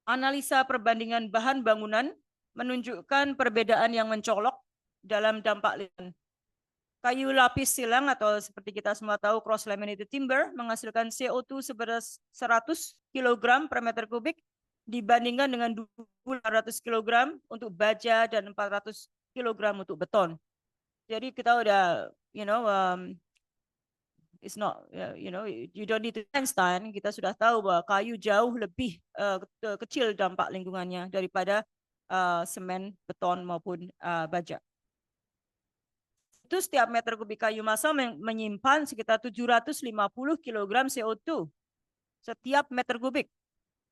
analisa perbandingan bahan bangunan menunjukkan perbedaan yang mencolok dalam dampak lingkungan. Kayu lapis silang atau seperti kita semua tahu cross laminated timber menghasilkan CO2 seberas 100 kg per meter kubik dibandingkan dengan 200 kg untuk baja dan 400 kg untuk beton. Jadi kita udah, it's not, you don't need to Einstein. Kita sudah tahu bahwa kayu jauh lebih kecil dampak lingkungannya daripada semen, beton maupun baja. Itu setiap meter kubik kayu massa menyimpan sekitar 750 kg CO2 setiap meter kubik,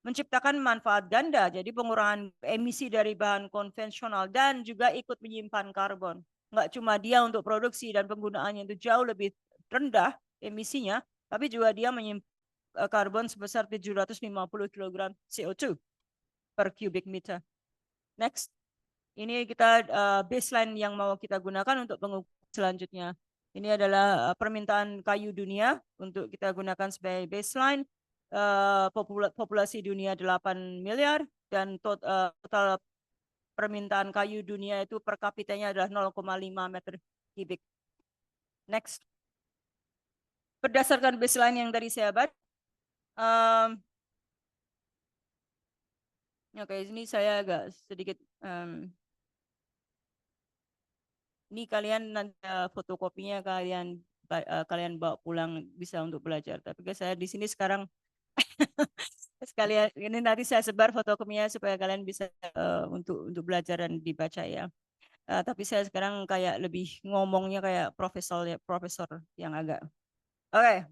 menciptakan manfaat ganda, jadi pengurangan emisi dari bahan konvensional dan juga ikut menyimpan karbon. Nggak cuma dia untuk produksi dan penggunaannya itu jauh lebih rendah emisinya, tapi juga dia menyimpan karbon sebesar 750 kg CO2 per cubic meter. Next. Ini kita baseline yang mau kita gunakan untuk pengukuran selanjutnya. Ini adalah permintaan kayu dunia untuk kita gunakan sebagai baseline. Populasi dunia 8 miliar dan total permintaan kayu dunia itu per kapitanya adalah 0,5 meter kubik. Next. Berdasarkan baseline yang tadi saya baca, oke, ini saya agak sedikit ini kalian nanti fotokopinya kalian bawa pulang bisa untuk belajar. Tapi saya di sini sekarang sekalian ini nanti saya sebar fotokopinya supaya kalian bisa untuk belajar dan dibaca ya. Tapi saya sekarang kayak lebih ngomongnya kayak profesor yang agak. Oke.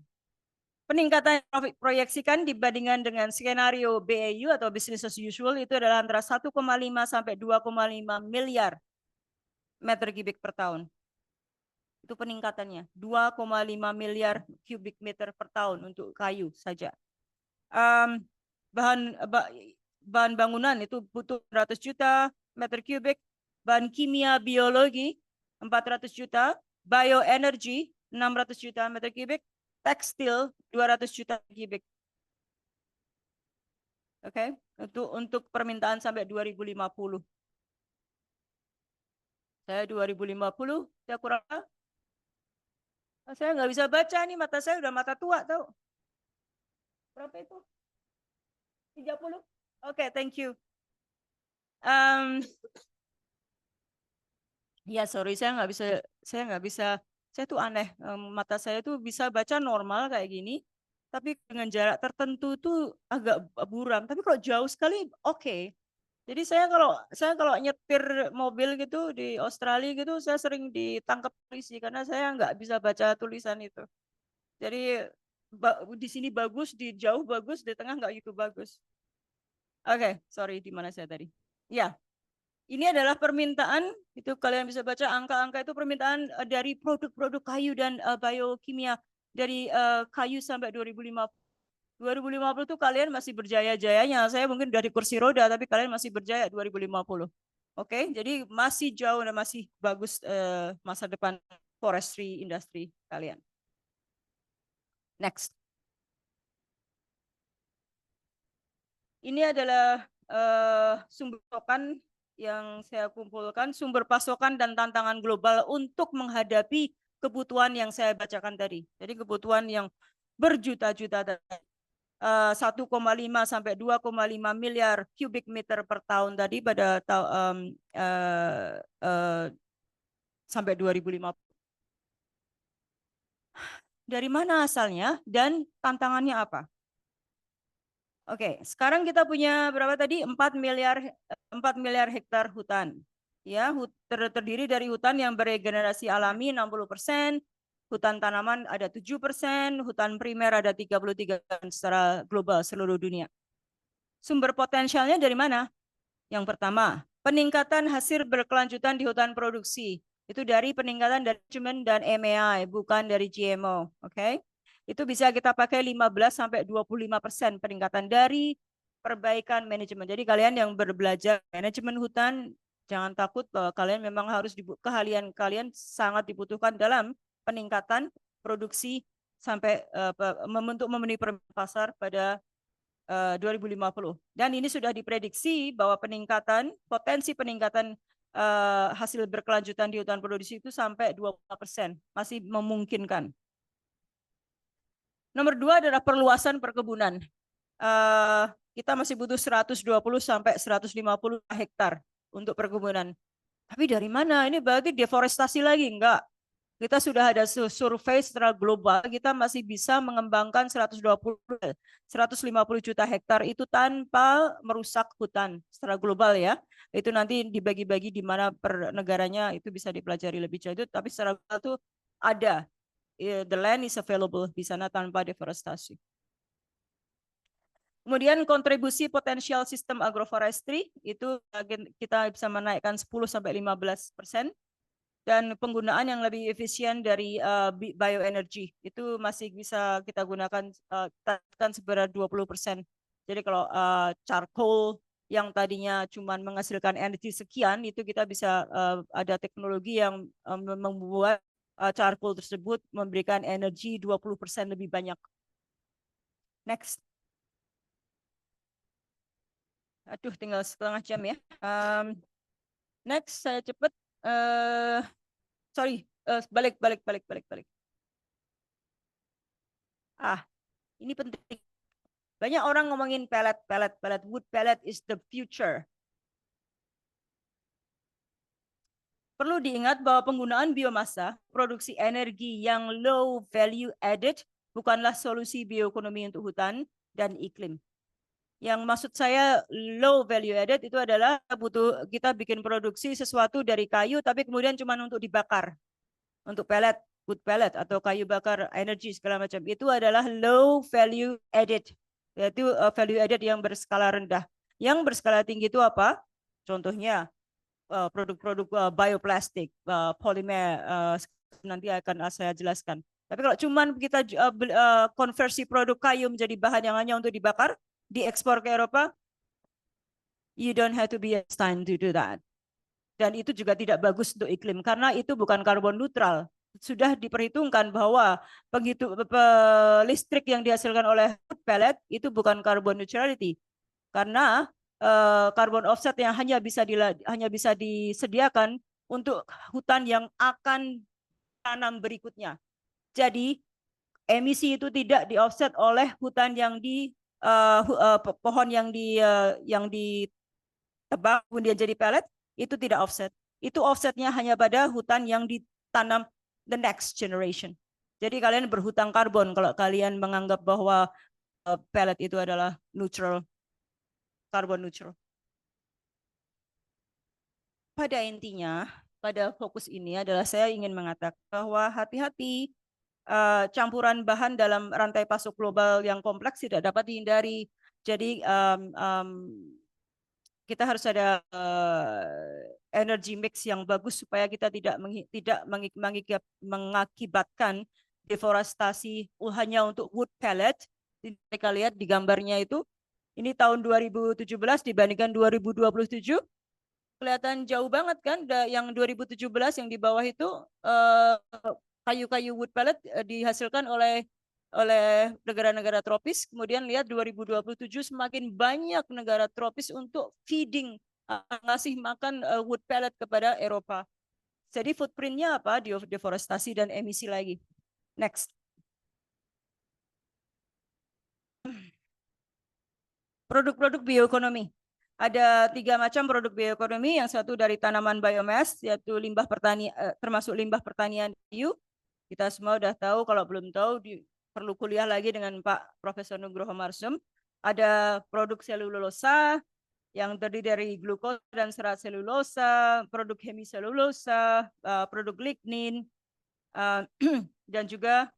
Peningkatan proyeksikan dibandingkan dengan skenario BAU atau business as usual itu adalah antara 1,5 sampai 2,5 miliar meter kubik per tahun. Itu peningkatannya 2,5 miliar kubik meter per tahun untuk kayu saja. Bahan bangunan itu butuh 100 juta meter kubik, bahan kimia biologi 400 juta, bioenergy 600 juta meter kubik, tekstil 200 juta kubik. Oke, untuk permintaan sampai 2050. Saya 2050, saya kurang. Saya nggak bisa baca nih, mata saya udah mata tua tahu. Berapa itu? 30? Oke, thank you. Ya, sorry, saya nggak bisa. Saya tuh aneh, mata saya tuh bisa baca normal kayak gini, tapi dengan jarak tertentu tuh agak buram. Tapi kalau jauh sekali, oke. Jadi saya kalau nyetir mobil gitu di Australia gitu, saya sering ditangkap polisi karena saya nggak bisa baca tulisan itu. Jadi di sini bagus, di jauh bagus, di tengah nggak gitu bagus. Oke, sorry, di mana saya tadi? Ya, ini adalah permintaan, itu kalian bisa baca angka-angka itu permintaan dari produk-produk kayu dan biokimia dari kayu sampai 2050. 2050 tuh kalian masih berjaya-jayanya. Saya mungkin udah di kursi roda, tapi kalian masih berjaya 2050. Oke, jadi masih jauh dan masih bagus masa depan forestry industry kalian. Next. Ini adalah sumber pasokan yang saya kumpulkan, sumber pasokan dan tantangan global untuk menghadapi kebutuhan yang saya bacakan tadi. Jadi kebutuhan yang berjuta-juta tadi. 1,5 sampai 2,5 miliar kubik meter per tahun tadi pada sampai 2050. Dari mana asalnya dan tantangannya apa? Oke, sekarang kita punya berapa tadi? 4 miliar hektar hutan. Ya, terdiri dari hutan yang beregenerasi alami 60%, hutan tanaman ada 7%, hutan primer ada 33% secara global seluruh dunia. Sumber potensialnya dari mana? Yang pertama, peningkatan hasil berkelanjutan di hutan produksi. Itu dari peningkatan dari manajemen dan MAI, bukan dari GMO. Oke? Itu bisa kita pakai 15 sampai 25% peningkatan dari perbaikan manajemen. Jadi kalian yang berbelajar manajemen hutan, jangan takut bahwa kalian memang harus keahlian kalian sangat dibutuhkan dalam peningkatan produksi sampai untuk memenuhi pasar pada 2050. Dan ini sudah diprediksi bahwa potensi peningkatan hasil berkelanjutan di hutan produksi itu sampai 20%, masih memungkinkan. Nomor 2 adalah perluasan perkebunan. Kita masih butuh 120 sampai 150 hektar untuk perkebunan. Tapi dari mana? Ini berarti deforestasi lagi? Enggak. Kita sudah ada survei secara global, kita masih bisa mengembangkan 150 juta hektar itu tanpa merusak hutan secara global ya. Itu nanti dibagi-bagi di mana per negaranya itu bisa dipelajari lebih jauh. Tapi secara global itu ada. The land is available di sana tanpa deforestasi. Kemudian kontribusi potensial sistem agroforestry itu kita bisa menaikkan 10 sampai 15%. Dan penggunaan yang lebih efisien dari bioenergi itu masih bisa kita gunakan sebenarnya 20%. Jadi kalau charcoal yang tadinya cuma menghasilkan energi sekian, itu kita bisa ada teknologi yang membuat charcoal tersebut memberikan energi 20% lebih banyak. Next. Aduh, tinggal setengah jam ya. Next, saya cepat. Sorry, balik. Ini penting. Banyak orang ngomongin pellet. Wood pellet is the future. Perlu diingat bahwa penggunaan biomasa, produksi energi yang low value added, bukanlah solusi bioekonomi untuk hutan dan iklim. Yang maksud saya low value added itu adalah kita bikin produksi sesuatu dari kayu tapi kemudian cuma untuk dibakar. Untuk pellet, wood pellet atau kayu bakar energi segala macam. Itu adalah low value added. Yaitu value added yang berskala rendah. Yang berskala tinggi itu apa? Contohnya produk-produk bioplastik, polimer, nanti akan saya jelaskan. Tapi kalau cuma kita konversi produk kayu menjadi bahan yang hanya untuk dibakar, diekspor ke Eropa, you don't have to be Einstein to do that. Dan itu juga tidak bagus untuk iklim, karena itu bukan karbon neutral. Sudah diperhitungkan bahwa listrik yang dihasilkan oleh pellet itu bukan carbon neutrality, karena carbon offset yang hanya bisa disediakan untuk hutan yang akan tanam berikutnya. Jadi emisi itu tidak di offset oleh hutan yang pohon yang ditebang kemudian jadi pellet, itu tidak offset. Itu offsetnya hanya pada hutan yang ditanam the next generation. Jadi kalian berhutang karbon kalau kalian menganggap bahwa pellet itu adalah neutral, carbon neutral. Pada intinya, pada fokus ini adalah saya ingin mengatakan bahwa hati-hati campuran bahan dalam rantai pasok global yang kompleks tidak dapat dihindari. Jadi kita harus ada energy mix yang bagus supaya kita tidak mengakibatkan deforestasi hanya untuk wood pellet, Mereka lihat di gambarnya itu, ini tahun 2017 dibandingkan 2027, kelihatan jauh banget kan. Yang 2017 yang di bawah itu kayu-kayu wood pellet dihasilkan oleh negara-negara tropis. Kemudian lihat 2027 semakin banyak negara tropis untuk feeding, ngasih makan wood pellet kepada Eropa. Jadi footprintnya apa? Deforestasi dan emisi lagi. Next. Produk-produk bioekonomi. Ada 3 macam produk bioekonomi. Yang satu dari tanaman biomass, yaitu limbah pertanian, termasuk limbah pertanian hiu. Kita semua udah tahu, kalau belum tahu perlu kuliah lagi dengan Pak Profesor Nugroho Marsum. Ada produk selulosa yang terdiri dari glukosa dan serat selulosa, produk hemiselulosa, produk lignin, dan juga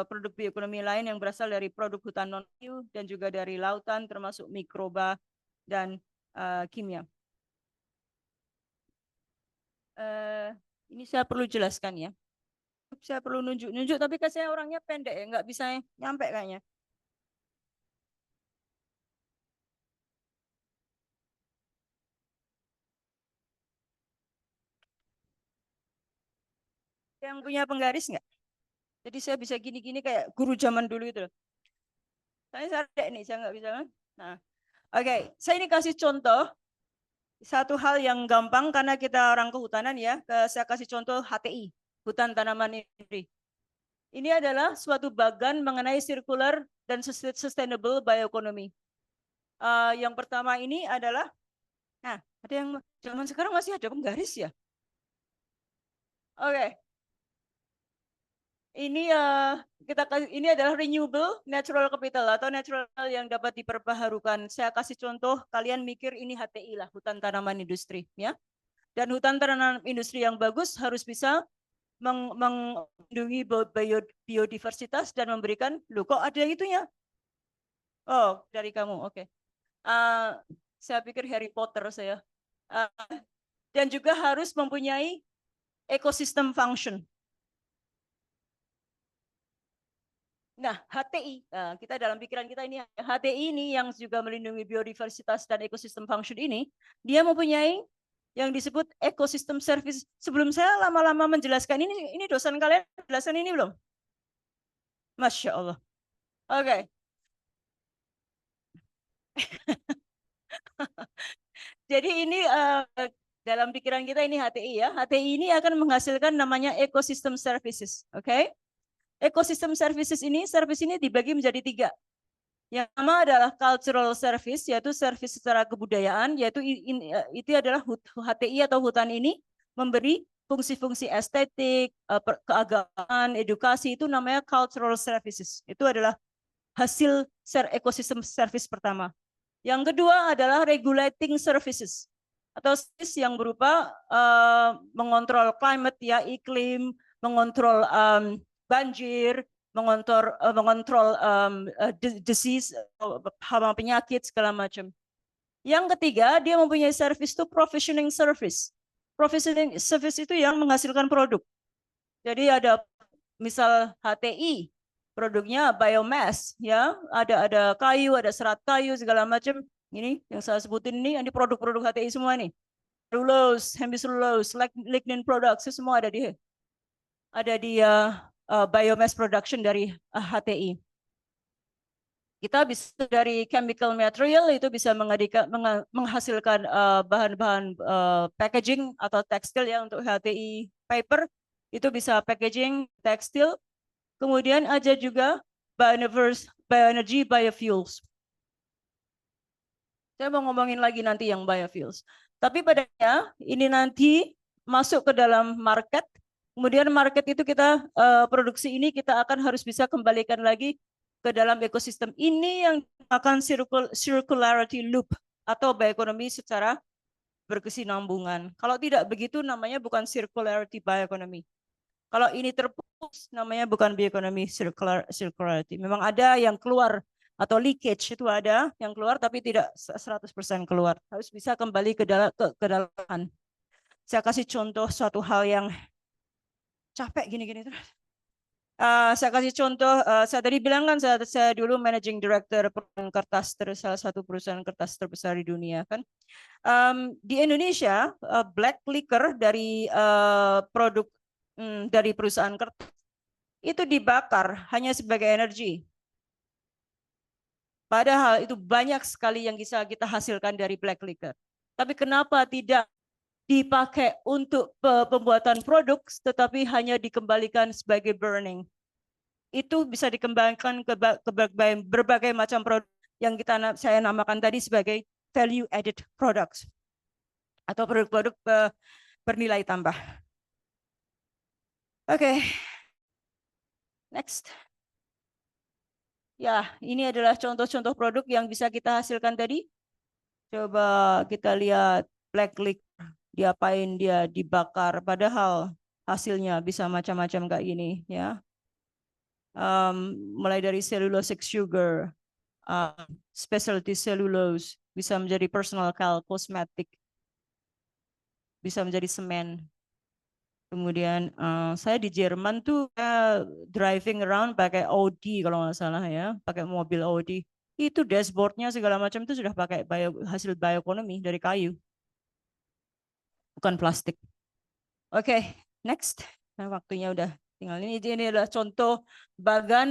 produk bioekonomi lain yang berasal dari produk hutan non-hiu dan juga dari lautan termasuk mikroba dan kimia. Ini saya perlu jelaskan ya. Saya perlu nunjuk-nunjuk, tapi kan saya orangnya pendek ya, nggak bisa nyampe kayaknya. Yang punya penggaris nggak? Jadi saya bisa gini-gini kayak guru zaman dulu itu. Saya pendek nih, saya nggak bisa kan? Nah, oke, saya ini kasih contoh satu hal yang gampang karena kita orang kehutanan ya. Saya kasih contoh HTI, hutan tanaman industri. Ini adalah suatu bagan mengenai circular dan sustainable bioeconomy. Yang pertama ini adalah, nah, ada yang zaman sekarang masih ada penggaris ya. Oke. Ini ini adalah renewable natural capital atau natural yang dapat diperbaharukan. Saya kasih contoh, kalian mikir ini HTI lah, hutan tanaman industri ya. Dan hutan tanaman industri yang bagus harus bisa melindungi biodiversitas dan memberikan, loh kok ada itunya? Oh, dari kamu, oke. Saya pikir Harry Potter saya. Dan juga harus mempunyai ecosystem function. Nah, HTI, kita dalam pikiran kita ini, HTI ini yang juga melindungi biodiversitas dan ecosystem function ini, dia mempunyai yang disebut ecosystem service. Sebelum saya lama-lama menjelaskan ini dosen kalian jelasan ini belum? Masya Allah. Oke. Jadi ini dalam pikiran kita ini HTI ya. HTI ini akan menghasilkan namanya ecosystem services. Oke. Ecosystem services ini, service ini dibagi menjadi 3. Yang pertama adalah cultural service, yaitu service secara kebudayaan, yaitu itu adalah HTI atau hutan ini memberi fungsi-fungsi estetik, keagamaan, edukasi, itu namanya cultural services. Itu adalah hasil ecosystem service pertama. Yang kedua adalah regulating services, atau service yang berupa mengontrol climate ya, iklim, mengontrol banjir, mengontrol disease, hama penyakit segala macam. Yang ketiga, dia mempunyai service itu provisioning service. Provisioning service itu yang menghasilkan produk. Jadi ada misal HTI, produknya biomass ya, ada kayu, ada serat kayu segala macam. Ini yang saya sebutin ini produk-produk HTI semua nih. Cellulose, hemiselulose, lignin products, semua ada di biomass production dari HTI. Kita bisa dari chemical material itu bisa menghasilkan bahan-bahan packaging atau tekstil ya untuk HTI paper, itu bisa packaging tekstil. Kemudian ada juga bioenergy, biofuels. Saya mau ngomongin lagi nanti yang biofuels. Tapi padanya ini nanti masuk ke dalam market. Kemudian market itu kita produksi ini kita akan harus bisa kembalikan lagi ke dalam ekosistem ini yang akan circularity loop atau bioekonomi secara berkesinambungan. Kalau tidak begitu namanya bukan circularity bioekonomi. Kalau ini terputus namanya bukan bioekonomi circularity. Memang ada yang keluar atau leakage itu ada yang keluar tapi tidak 100% keluar. Harus bisa kembali ke dalam. Saya kasih contoh suatu hal yang capek gini-gini terus. Saya kasih contoh, saya tadi bilang kan saya dulu managing director perusahaan kertas, salah satu perusahaan kertas terbesar di dunia kan. Di Indonesia, black liquor dari produk dari perusahaan kertas itu dibakar hanya sebagai energi. Padahal itu banyak sekali yang bisa kita hasilkan dari black liquor. Tapi kenapa tidak dipakai untuk pembuatan produk, tetapi hanya dikembalikan sebagai burning? Itu bisa dikembangkan ke berbagai macam produk yang saya namakan tadi sebagai value added products atau produk-produk bernilai tambah. Oke. Next. Ya, ini adalah contoh-contoh produk yang bisa kita hasilkan tadi. Coba kita lihat black liquor, diapain dia dibakar, padahal hasilnya bisa macam-macam kayak gini ya. Mulai dari cellulosic sugar, specialty cellulose, bisa menjadi personal care, kosmetik, bisa menjadi semen. Kemudian saya di Jerman tuh driving around pakai Audi kalau nggak salah ya, pakai mobil Audi. Itu dashboardnya segala macam itu sudah pakai hasil bioekonomi dari kayu, bukan plastik. Oke, next. Nah, waktunya udah tinggal ini adalah contoh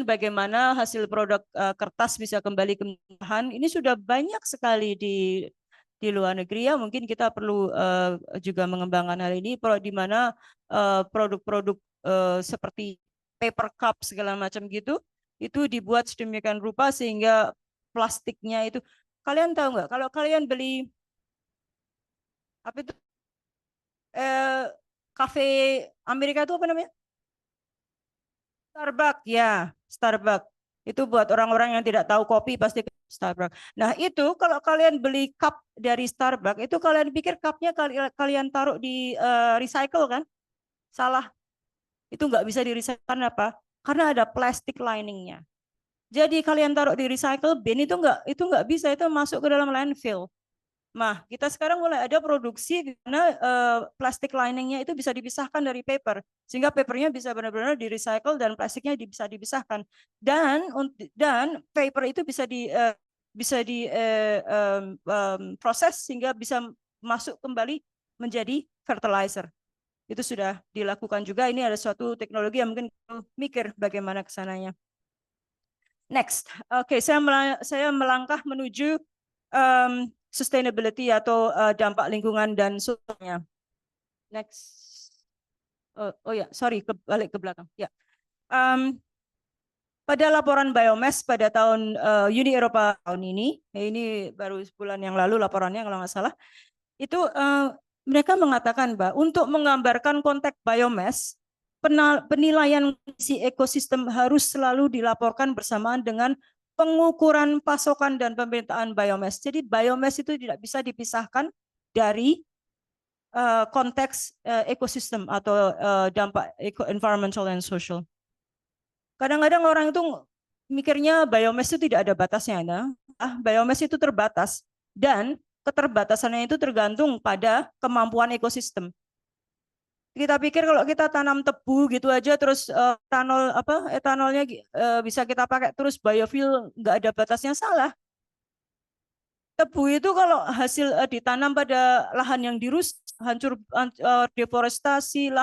bagaimana hasil produk kertas bisa kembali ke bahan. Ini sudah banyak sekali di luar negeri ya. Mungkin kita perlu juga mengembangkan hal ini di mana produk-produk seperti paper cup segala macam gitu itu dibuat sedemikian rupa sehingga plastiknya itu, kalian tahu nggak kalau kalian beli apa itu kafe Amerika itu apa namanya? Starbucks ya, Starbucks. Itu buat orang-orang yang tidak tahu kopi pasti ke Starbucks. Nah itu kalau kalian beli cup dari Starbucks, itu kalian pikir cupnya kalian taruh di recycle kan? Salah. Itu nggak bisa di recycle. Apa? Karena ada plastic liningnya. Jadi kalian taruh di recycle bin itu nggak bisa, itu masuk ke dalam landfill. Nah, kita sekarang mulai ada produksi di mana plastik liningnya itu bisa dipisahkan dari paper, sehingga papernya bisa benar-benar di recycle dan plastiknya bisa dipisahkan. Dan paper itu bisa di proses sehingga bisa masuk kembali menjadi fertilizer. Itu sudah dilakukan juga. Ini ada suatu teknologi yang mungkin mikir bagaimana kesananya. Next, oke, saya melangkah menuju sustainability atau dampak lingkungan dan sosialnya. Next, oh ya, sorry, balik ke belakang. Ya, pada laporan biomass pada tahun Uni Eropa tahun ini baru sebulan yang lalu laporannya kalau nggak salah, itu mereka mengatakan bahwa untuk menggambarkan konteks biomass, penilaian kondisi ekosistem harus selalu dilaporkan bersamaan dengan pengukuran pasokan dan pemetaan biomass. Jadi biomass itu tidak bisa dipisahkan dari konteks ekosistem atau dampak environmental and social. Kadang-kadang orang itu mikirnya biomass itu tidak ada batasnya. Biomass itu terbatas dan keterbatasannya itu tergantung pada kemampuan ekosistem. Kita pikir kalau kita tanam tebu gitu aja terus etanolnya bisa kita pakai terus biofuel, nggak ada batasnya, salah. Tebu itu kalau hasil ditanam pada lahan yang dirusak, hancur deforestasi,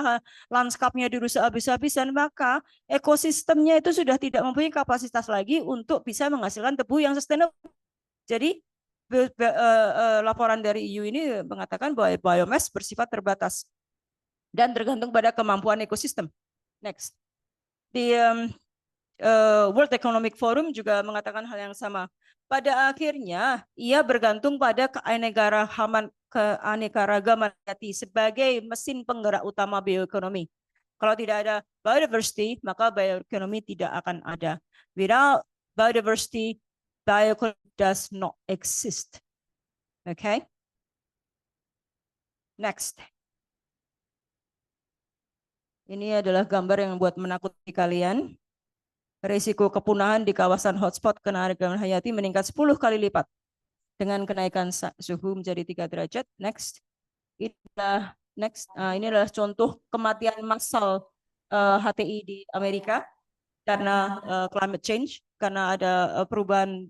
lanskapnya dirusak habis-habisan, maka ekosistemnya itu sudah tidak mempunyai kapasitas lagi untuk bisa menghasilkan tebu yang sustainable. Jadi laporan dari EU ini mengatakan bahwa biomass bersifat terbatas dan tergantung pada kemampuan ekosistem. Next. Di World Economic Forum juga mengatakan hal yang sama. Pada akhirnya, ia bergantung pada keanekaragaman hayati sebagai mesin penggerak utama bioekonomi. Kalau tidak ada biodiversity, maka bioekonomi tidak akan ada. Without biodiversity, bioeconomy does not exist. Okay? Next. Ini adalah gambar yang buat menakuti kalian. Risiko kepunahan di kawasan hotspot keanekaragaman hayati meningkat 10 kali lipat dengan kenaikan suhu menjadi 3 derajat. Next. Ini adalah contoh kematian massal HTI di Amerika. karena climate change, karena ada perubahan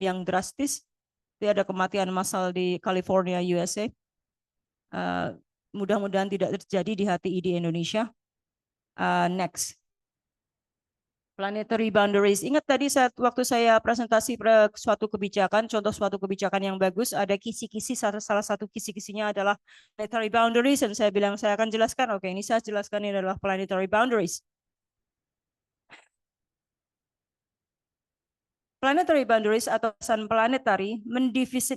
yang drastis. Jadi ada kematian massal di California, USA. Mudah-mudahan tidak terjadi di HTI di Indonesia. Next. Planetary boundaries. Ingat tadi waktu saya presentasi suatu kebijakan, contoh suatu kebijakan yang bagus, ada kisi-kisi, salah satu kisi-kisinya adalah planetary boundaries, dan saya bilang saya akan jelaskan, oke ini saya jelaskan ini adalah planetary boundaries. Planetary boundaries atau batasan planetary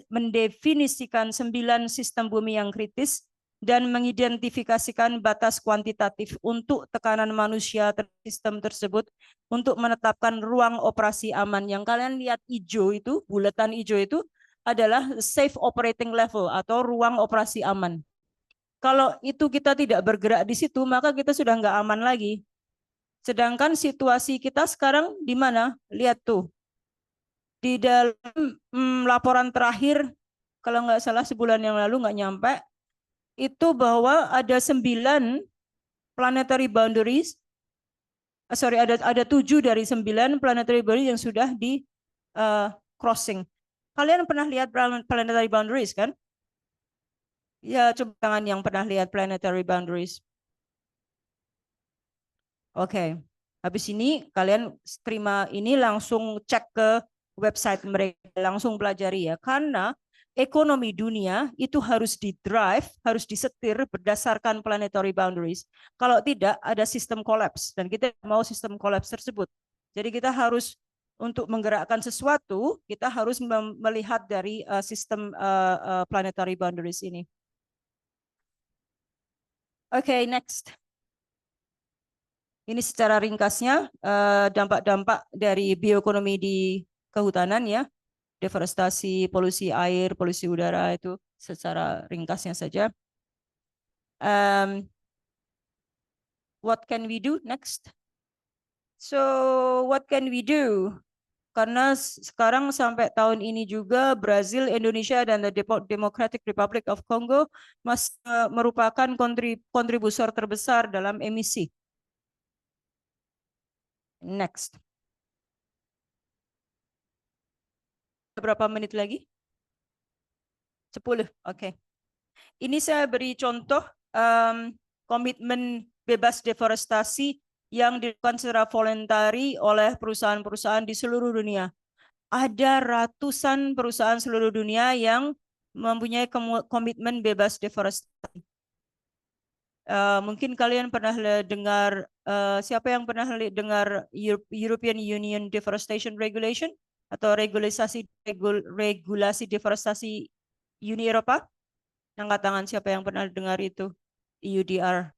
mendefinisikan 9 sistem bumi yang kritis dan mengidentifikasikan batas kuantitatif untuk tekanan manusia terhadap sistem tersebut untuk menetapkan ruang operasi aman. Yang kalian lihat hijau itu, bulatan hijau itu adalah safe operating level atau ruang operasi aman. Kalau itu kita tidak bergerak di situ, maka kita sudah nggak aman lagi. Sedangkan situasi kita sekarang di mana? Lihat tuh. Di dalam laporan terakhir, kalau nggak salah sebulan yang lalu nggak nyampe, itu bahwa ada 9 planetary boundaries, ada 7 dari 9 planetary boundaries yang sudah di crossing. Kalian pernah lihat planetary boundaries kan? Ya, coba tangan yang pernah lihat planetary boundaries. Oke, habis ini kalian terima ini langsung cek ke website mereka, langsung pelajari ya, karena ekonomi dunia itu harus di-drive, harus disetir berdasarkan planetary boundaries. Kalau tidak, ada sistem collapse. Dan kita mau sistem collapse tersebut. Jadi kita harus, untuk menggerakkan sesuatu, kita harus melihat dari sistem planetary boundaries ini. Oke, next. Ini secara ringkasnya dampak-dampak dari bioekonomi di kehutanan ya. Deforestasi, polusi air, polusi udara, itu secara ringkasnya saja. What can we do next? So what can we do? Karena sekarang sampai tahun ini juga Brazil, Indonesia, dan the Democratic Republic of Congo masih merupakan kontributor terbesar dalam emisi. Next. Berapa menit lagi? 10, oke. Ini saya beri contoh komitmen bebas deforestasi yang dilakukan secara voluntari oleh perusahaan-perusahaan di seluruh dunia. Ada ratusan perusahaan seluruh dunia yang mempunyai komitmen bebas deforestasi. Mungkin kalian pernah dengar, siapa yang pernah dengar European Union Deforestation Regulation? Atau regulasi deforestasi Uni Eropa? Angkat tangan siapa yang pernah dengar itu? EUDR.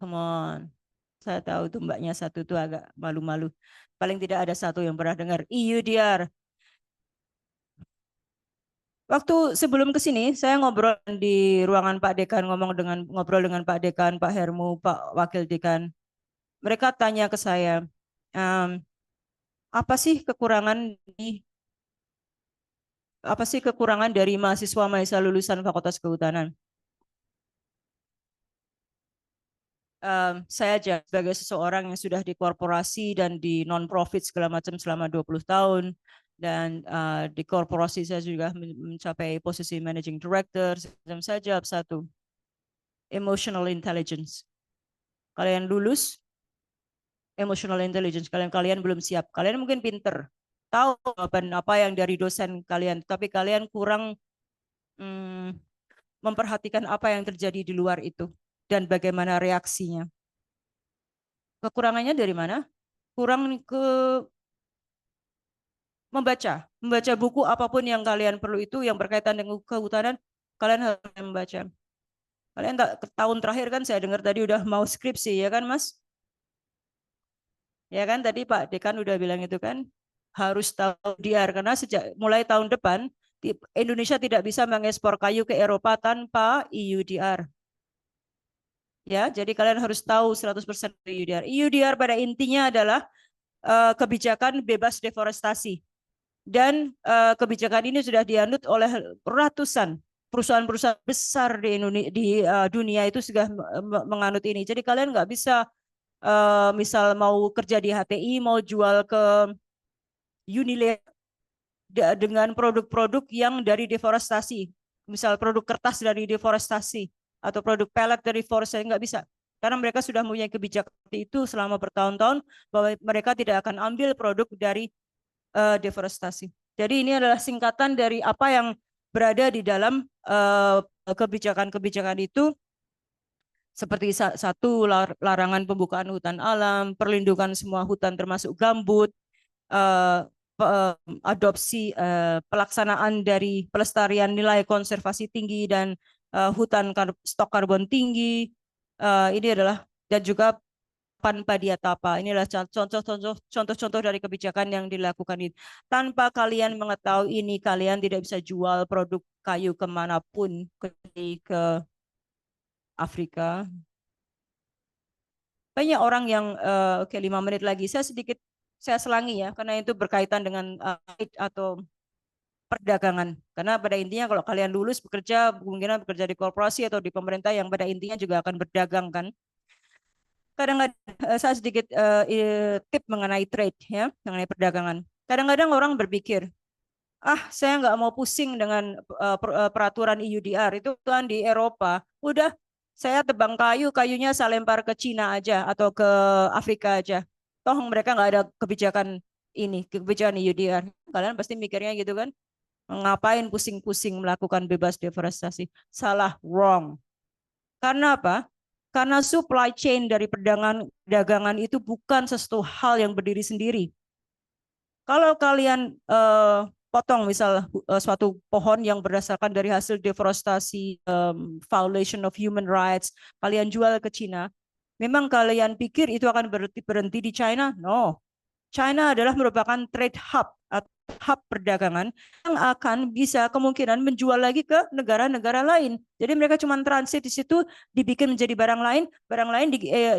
Come on. Saya tahu tuh mbaknya satu tuh agak malu-malu. Paling tidak ada satu yang pernah dengar EUDR. Waktu sebelum ke sini, saya ngobrol di ruangan Pak Dekan, ngobrol dengan Pak Dekan, Pak Hermu, Pak Wakil Dekan. Mereka tanya ke saya, apa sih kekurangan dari mahasiswa lulusan Fakultas Kehutanan? Saya aja sebagai seseorang yang sudah di korporasi dan di non-profit segala macam selama 20 tahun, dan di korporasi saya juga mencapai posisi managing director, saya jawab satu, emotional intelligence. Kalian lulus emotional intelligence, kalian belum siap. Kalian mungkin pinter, tahu apa yang dari dosen kalian, tapi kalian kurang memperhatikan apa yang terjadi di luar itu dan bagaimana reaksinya. Kekurangannya dari mana? Kurang ke membaca buku apapun yang kalian perlu itu yang berkaitan dengan kehutanan, kalian harus membaca. Kalian tahun terakhir kan saya dengar tadi udah mau skripsi ya kan Mas? Ya kan tadi Pak Dekan udah bilang itu kan, harus tahu EUDR karena mulai tahun depan Indonesia tidak bisa mengekspor kayu ke Eropa tanpa EUDR. Ya, jadi kalian harus tahu 100% EUDR. EUDR pada intinya adalah kebijakan bebas deforestasi. Dan kebijakan ini sudah dianut oleh ratusan perusahaan-perusahaan besar di dunia itu sudah menganut ini. Jadi kalian nggak bisa misal mau kerja di HTI, mau jual ke Unilever dengan produk-produk yang dari deforestasi, misal produk kertas dari deforestasi atau produk pellet dari deforestasi, nggak bisa. Karena mereka sudah mempunyai kebijakan itu selama bertahun-tahun bahwa mereka tidak akan ambil produk dari deforestasi. Jadi ini adalah singkatan dari apa yang berada di dalam kebijakan-kebijakan itu, seperti satu, larangan pembukaan hutan alam, perlindungan semua hutan termasuk gambut, adopsi pelaksanaan dari pelestarian nilai konservasi tinggi dan hutan stok karbon tinggi. Ini adalah, dan juga Panpadiatapa. Inilah contoh-contoh dari kebijakan yang dilakukan ini. Tanpa kalian mengetahui ini, kalian tidak bisa jual produk kayu kemanapun, ke Afrika. Banyak orang yang, oke, 5 menit lagi, saya selangi ya, karena itu berkaitan dengan atau perdagangan. Karena pada intinya kalau kalian lulus bekerja, kemungkinan bekerja di korporasi atau di pemerintah yang pada intinya juga akan berdagang kan. Kadang-kadang saya sedikit tip mengenai trade ya, mengenai perdagangan. Kadang-kadang orang berpikir, saya nggak mau pusing dengan peraturan EUDR, itu kan di Eropa. Udah, saya tebang kayunya saya lempar ke Cina aja atau ke Afrika aja. Toh mereka nggak ada kebijakan EUDR. Kalian pasti mikirnya gitu kan? Ngapain pusing-pusing melakukan bebas deforestasi? Salah, wrong. Karena apa? Karena supply chain dari perdagangan itu bukan sesuatu hal yang berdiri sendiri. Kalau kalian potong misal suatu pohon yang berdasarkan dari hasil deforestasi, violation of human rights, kalian jual ke Cina, memang kalian pikir itu akan berhenti di China? No. China adalah merupakan trade hub atau hub perdagangan yang akan bisa kemungkinan menjual lagi ke negara-negara lain. Jadi mereka cuma transit di situ, dibikin menjadi barang lain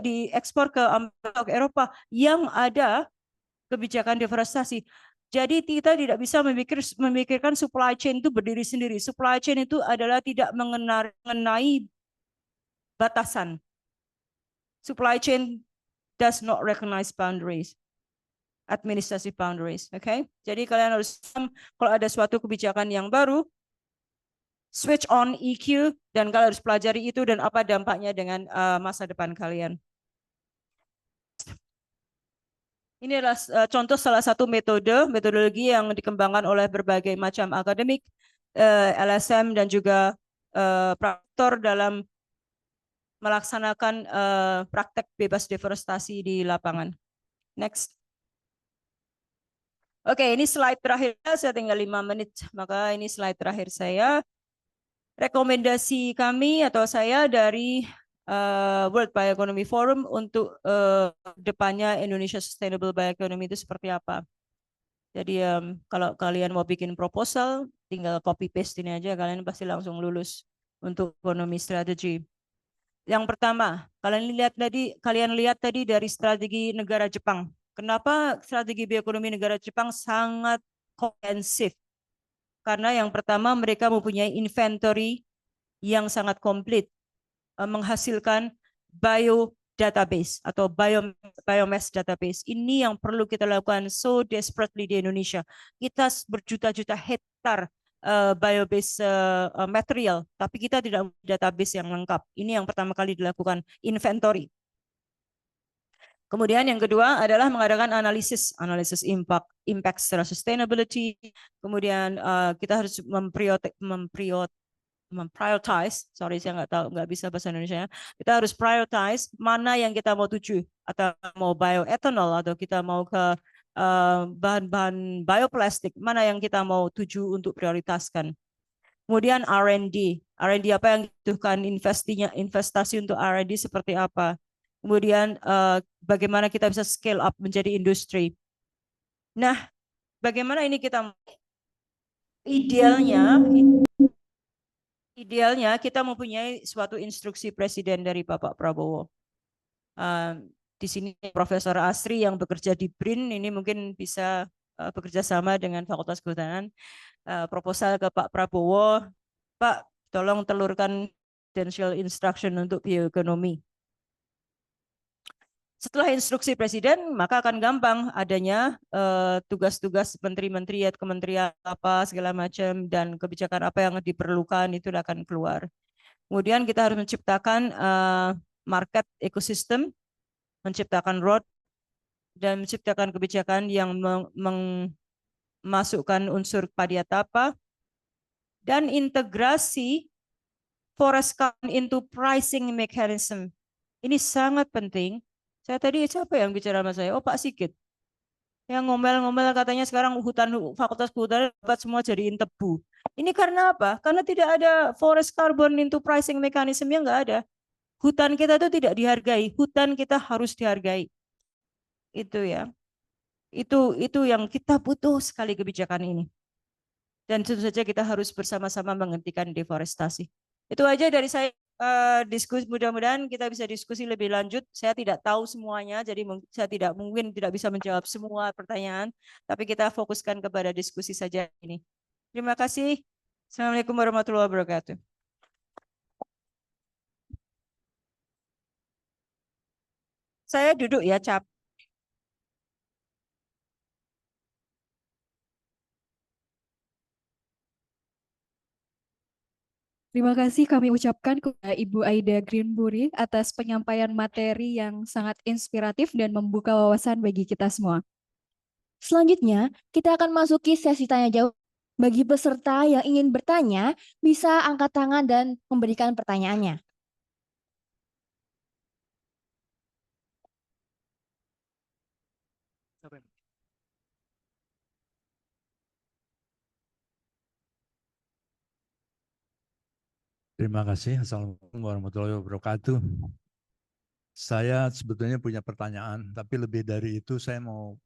diekspor ke Amerika, ke Eropa yang ada kebijakan deforestasi. Jadi kita tidak bisa memikirkan supply chain itu berdiri sendiri. Supply chain itu adalah tidak mengenai batasan. Supply chain does not recognize boundaries. Administrative boundaries, oke? Jadi kalian harus, kalau ada suatu kebijakan yang baru, switch on EQ, dan kalian harus pelajari itu dan apa dampaknya dengan masa depan kalian. Ini adalah contoh salah satu metodologi yang dikembangkan oleh berbagai macam akademik, LSM dan juga praktor dalam melaksanakan praktek bebas deforestasi di lapangan. Next. Oke, ini slide terakhir, saya tinggal 5 menit, maka ini slide terakhir saya. Rekomendasi kami atau saya dari World Bioeconomy Forum untuk depannya Indonesia Sustainable Bioeconomy itu seperti apa. Jadi kalau kalian mau bikin proposal, tinggal copy paste ini aja, kalian pasti langsung lulus untuk ekonomi strategi. Yang pertama, kalian lihat tadi dari strategi negara Jepang. Kenapa strategi bioekonomi negara Jepang sangat komprehensif? Karena yang pertama mereka mempunyai inventory yang sangat komplit, menghasilkan biodatabase atau biomass database. Ini yang perlu kita lakukan so desperately di Indonesia. Kita berjuta-juta hektar biobase material, tapi kita tidak punya database yang lengkap. Ini yang pertama kali dilakukan, inventory. Kemudian yang kedua adalah mengadakan analisis impact secara sustainability. Kemudian kita harus memprioritize, sorry saya nggak bisa bahasa Indonesia. Kita harus prioritize mana yang kita mau tuju, atau mau bioethanol atau kita mau ke bahan-bahan bioplastik, mana yang kita mau tuju untuk prioritaskan. Kemudian R&D apa yang dibutuhkan, investasi untuk R&D seperti apa. Kemudian bagaimana kita bisa scale up menjadi industri. Nah, bagaimana ini kita idealnya kita mempunyai suatu instruksi presiden dari Bapak Prabowo. Di sini Profesor Asri yang bekerja di BRIN ini mungkin bisa bekerja sama dengan Fakultas Kehutanan, proposal ke Pak Prabowo, Pak tolong telurkan presidential instruction untuk bioekonomi. Setelah instruksi presiden, maka akan gampang adanya tugas-tugas menteri-menteri atau kementerian apa segala macam dan kebijakan apa yang diperlukan itu akan keluar. Kemudian kita harus menciptakan market ekosistem, menciptakan road dan menciptakan kebijakan yang memasukkan unsur padiatapa dan integrasi forest carbon into pricing mechanism. Ini sangat penting. Saya tadi siapa yang bicara sama saya? Oh, Pak Sigit. Yang ngomel-ngomel katanya sekarang fakultas kehutanan dapat semua jadiin tebu. Ini karena apa? Karena tidak ada forest carbon into pricing mechanism yang nggak ada. Hutan kita itu tidak dihargai. Hutan kita harus dihargai. Itu ya. Itu yang kita butuh sekali kebijakan ini. Dan tentu saja kita harus bersama-sama menghentikan deforestasi. Itu aja dari saya. Diskusi, mudah-mudahan kita bisa diskusi lebih lanjut. Saya tidak tahu semuanya, jadi saya mungkin tidak bisa menjawab semua pertanyaan, tapi kita fokuskan kepada diskusi saja ini. Terima kasih. Assalamualaikum warahmatullahi wabarakatuh. Saya duduk ya, cap. Terima kasih kami ucapkan kepada Ibu Aida Greenbury atas penyampaian materi yang sangat inspiratif dan membuka wawasan bagi kita semua. Selanjutnya, kita akan masuki sesi tanya jawab. Bagi peserta yang ingin bertanya, bisa angkat tangan dan memberikan pertanyaannya. Terima kasih. Assalamualaikum warahmatullahi wabarakatuh. Saya sebetulnya punya pertanyaan, tapi lebih dari itu saya mau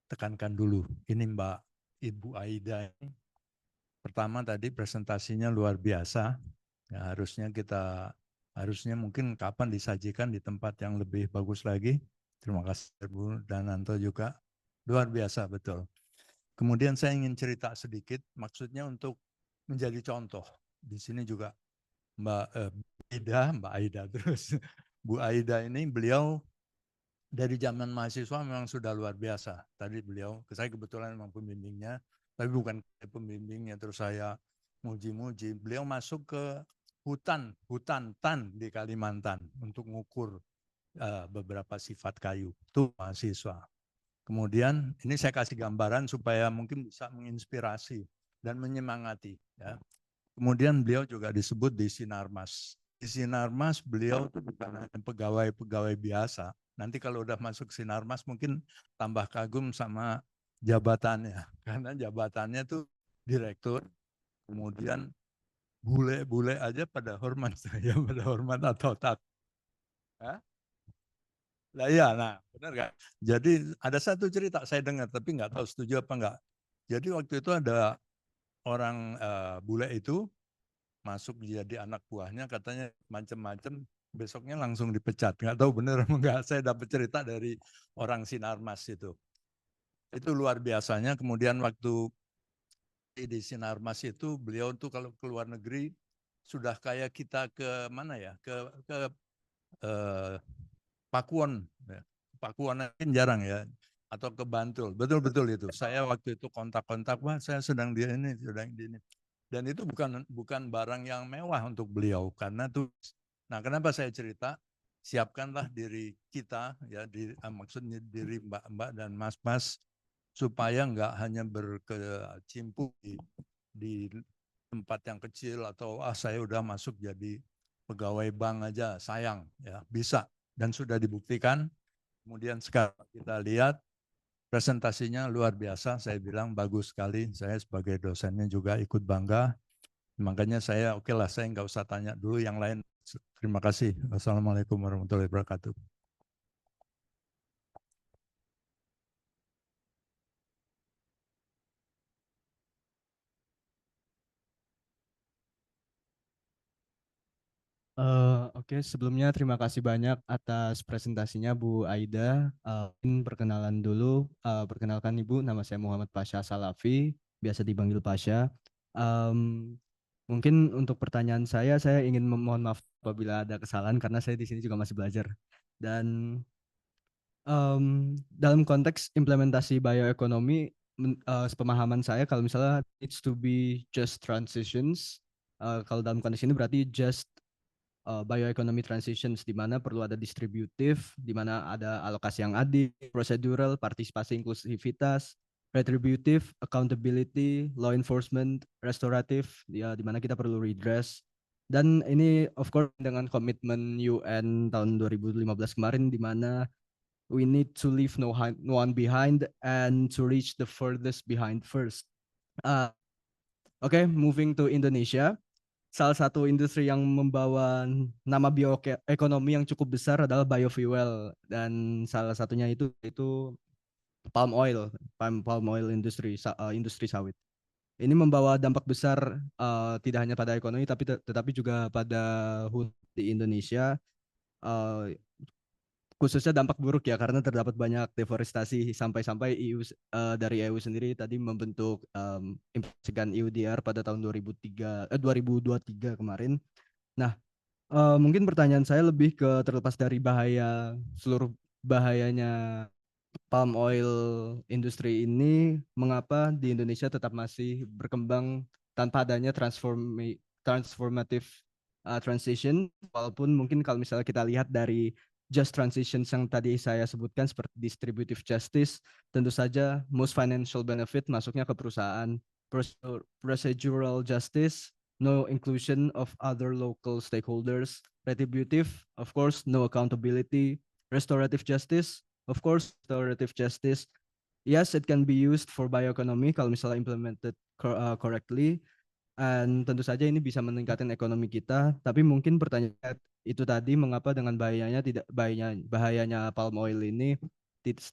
tekankan dulu. Ini Mbak Ibu Aida. Pertama tadi presentasinya luar biasa. Ya, harusnya mungkin kapan disajikan di tempat yang lebih bagus lagi. Terima kasih Bu Dananto juga. Luar biasa betul. Kemudian saya ingin cerita sedikit, maksudnya untuk menjadi contoh. Di sini juga Mbak Aida terus Bu Aida ini beliau dari zaman mahasiswa memang sudah luar biasa. Tadi beliau, saya kebetulan memang pembimbingnya, tapi bukan pembimbingnya terus saya muji-muji. Beliau masuk ke hutan tan di Kalimantan untuk mengukur beberapa sifat kayu. Itu mahasiswa. Kemudian ini saya kasih gambaran supaya mungkin bisa menginspirasi dan menyemangati. Ya. Kemudian beliau juga disebut di Sinarmas. Di Sinarmas beliau itu bukan hanya pegawai-pegawai biasa. Nanti kalau udah masuk Sinarmas mungkin tambah kagum sama jabatannya. Karena jabatannya tuh direktur, kemudian bule-bule aja pada hormat saya, pada hormat atau tak. Nah iya, nah benar kan? Jadi ada satu cerita saya dengar, tapi nggak tahu setuju apa enggak. Jadi waktu itu ada orang bule itu masuk jadi anak buahnya, katanya macam-macam, besoknya langsung dipecat. Nggak tahu benar apa enggak, saya dapat cerita dari orang Sinarmas itu. Itu luar biasanya. Kemudian waktu di Sinarmas itu, beliau tuh kalau ke luar negeri, sudah kayak kita ke mana ya, ke Pakuwon. Pakuwon kan jarang ya, atau ke Bantul. Betul-betul itu. Saya waktu itu kontak-kontak, wah saya sedang di ini. Dan itu bukan barang yang mewah untuk beliau karena tuh. Nah, kenapa saya cerita? Siapkanlah diri kita ya, maksudnya diri mbak-mbak dan mas-mas supaya nggak hanya berkecimpung di tempat yang kecil atau saya udah masuk jadi pegawai bank aja, sayang ya, bisa dan sudah dibuktikan. Kemudian sekarang kita lihat presentasinya luar biasa, saya bilang bagus sekali. Saya sebagai dosennya juga ikut bangga. Makanya saya oke lah, saya nggak usah tanya dulu yang lain. Terima kasih. Wassalamualaikum warahmatullahi wabarakatuh. Oke, sebelumnya terima kasih banyak atas presentasinya Bu Aida. Perkenalan dulu, perkenalkan Ibu, nama saya Muhammad Pasha Salafi, biasa dipanggil Pasha. Mungkin untuk pertanyaan saya ingin memohon maaf apabila ada kesalahan karena saya di sini juga masih belajar. Dan Dalam konteks implementasi bioekonomi, sepemahaman saya kalau misalnya needs to be just transitions, kalau dalam konteks ini berarti just bioeconomy transitions, di mana perlu ada distributif, di mana ada alokasi yang adil, procedural, partisipasi inklusivitas, retributive, accountability, law enforcement, restoratif, ya di mana kita perlu redress. Dan ini of course dengan komitmen UN tahun 2015 kemarin, di mana we need to leave no one behind and to reach the furthest behind first. Oke, moving to Indonesia. Salah satu industri yang membawa nama bioekonomi yang cukup besar adalah biofuel, dan salah satunya itu palm oil industri, industri sawit. Ini membawa dampak besar tidak hanya pada ekonomi tetapi juga pada hunian di Indonesia. Khususnya dampak buruk ya, karena terdapat banyak deforestasi sampai dari EU sendiri tadi membentuk implementasikan EUDR pada tahun 2023 kemarin. Nah, mungkin pertanyaan saya lebih ke terlepas dari seluruh bahayanya palm oil industri ini, mengapa di Indonesia tetap masih berkembang tanpa adanya transformative transition, walaupun mungkin kalau misalnya kita lihat dari just transitions yang tadi saya sebutkan seperti distributive justice, tentu saja most financial benefit masuknya ke perusahaan, procedural justice, no inclusion of other local stakeholders, retributive, of course, no accountability, restorative justice, of course, restorative justice, yes, it can be used for bioeconomy kalau misalnya implemented correctly. Dan tentu saja ini bisa meningkatkan ekonomi kita, tapi mungkin pertanyaan itu tadi, mengapa dengan bahayanya palm oil ini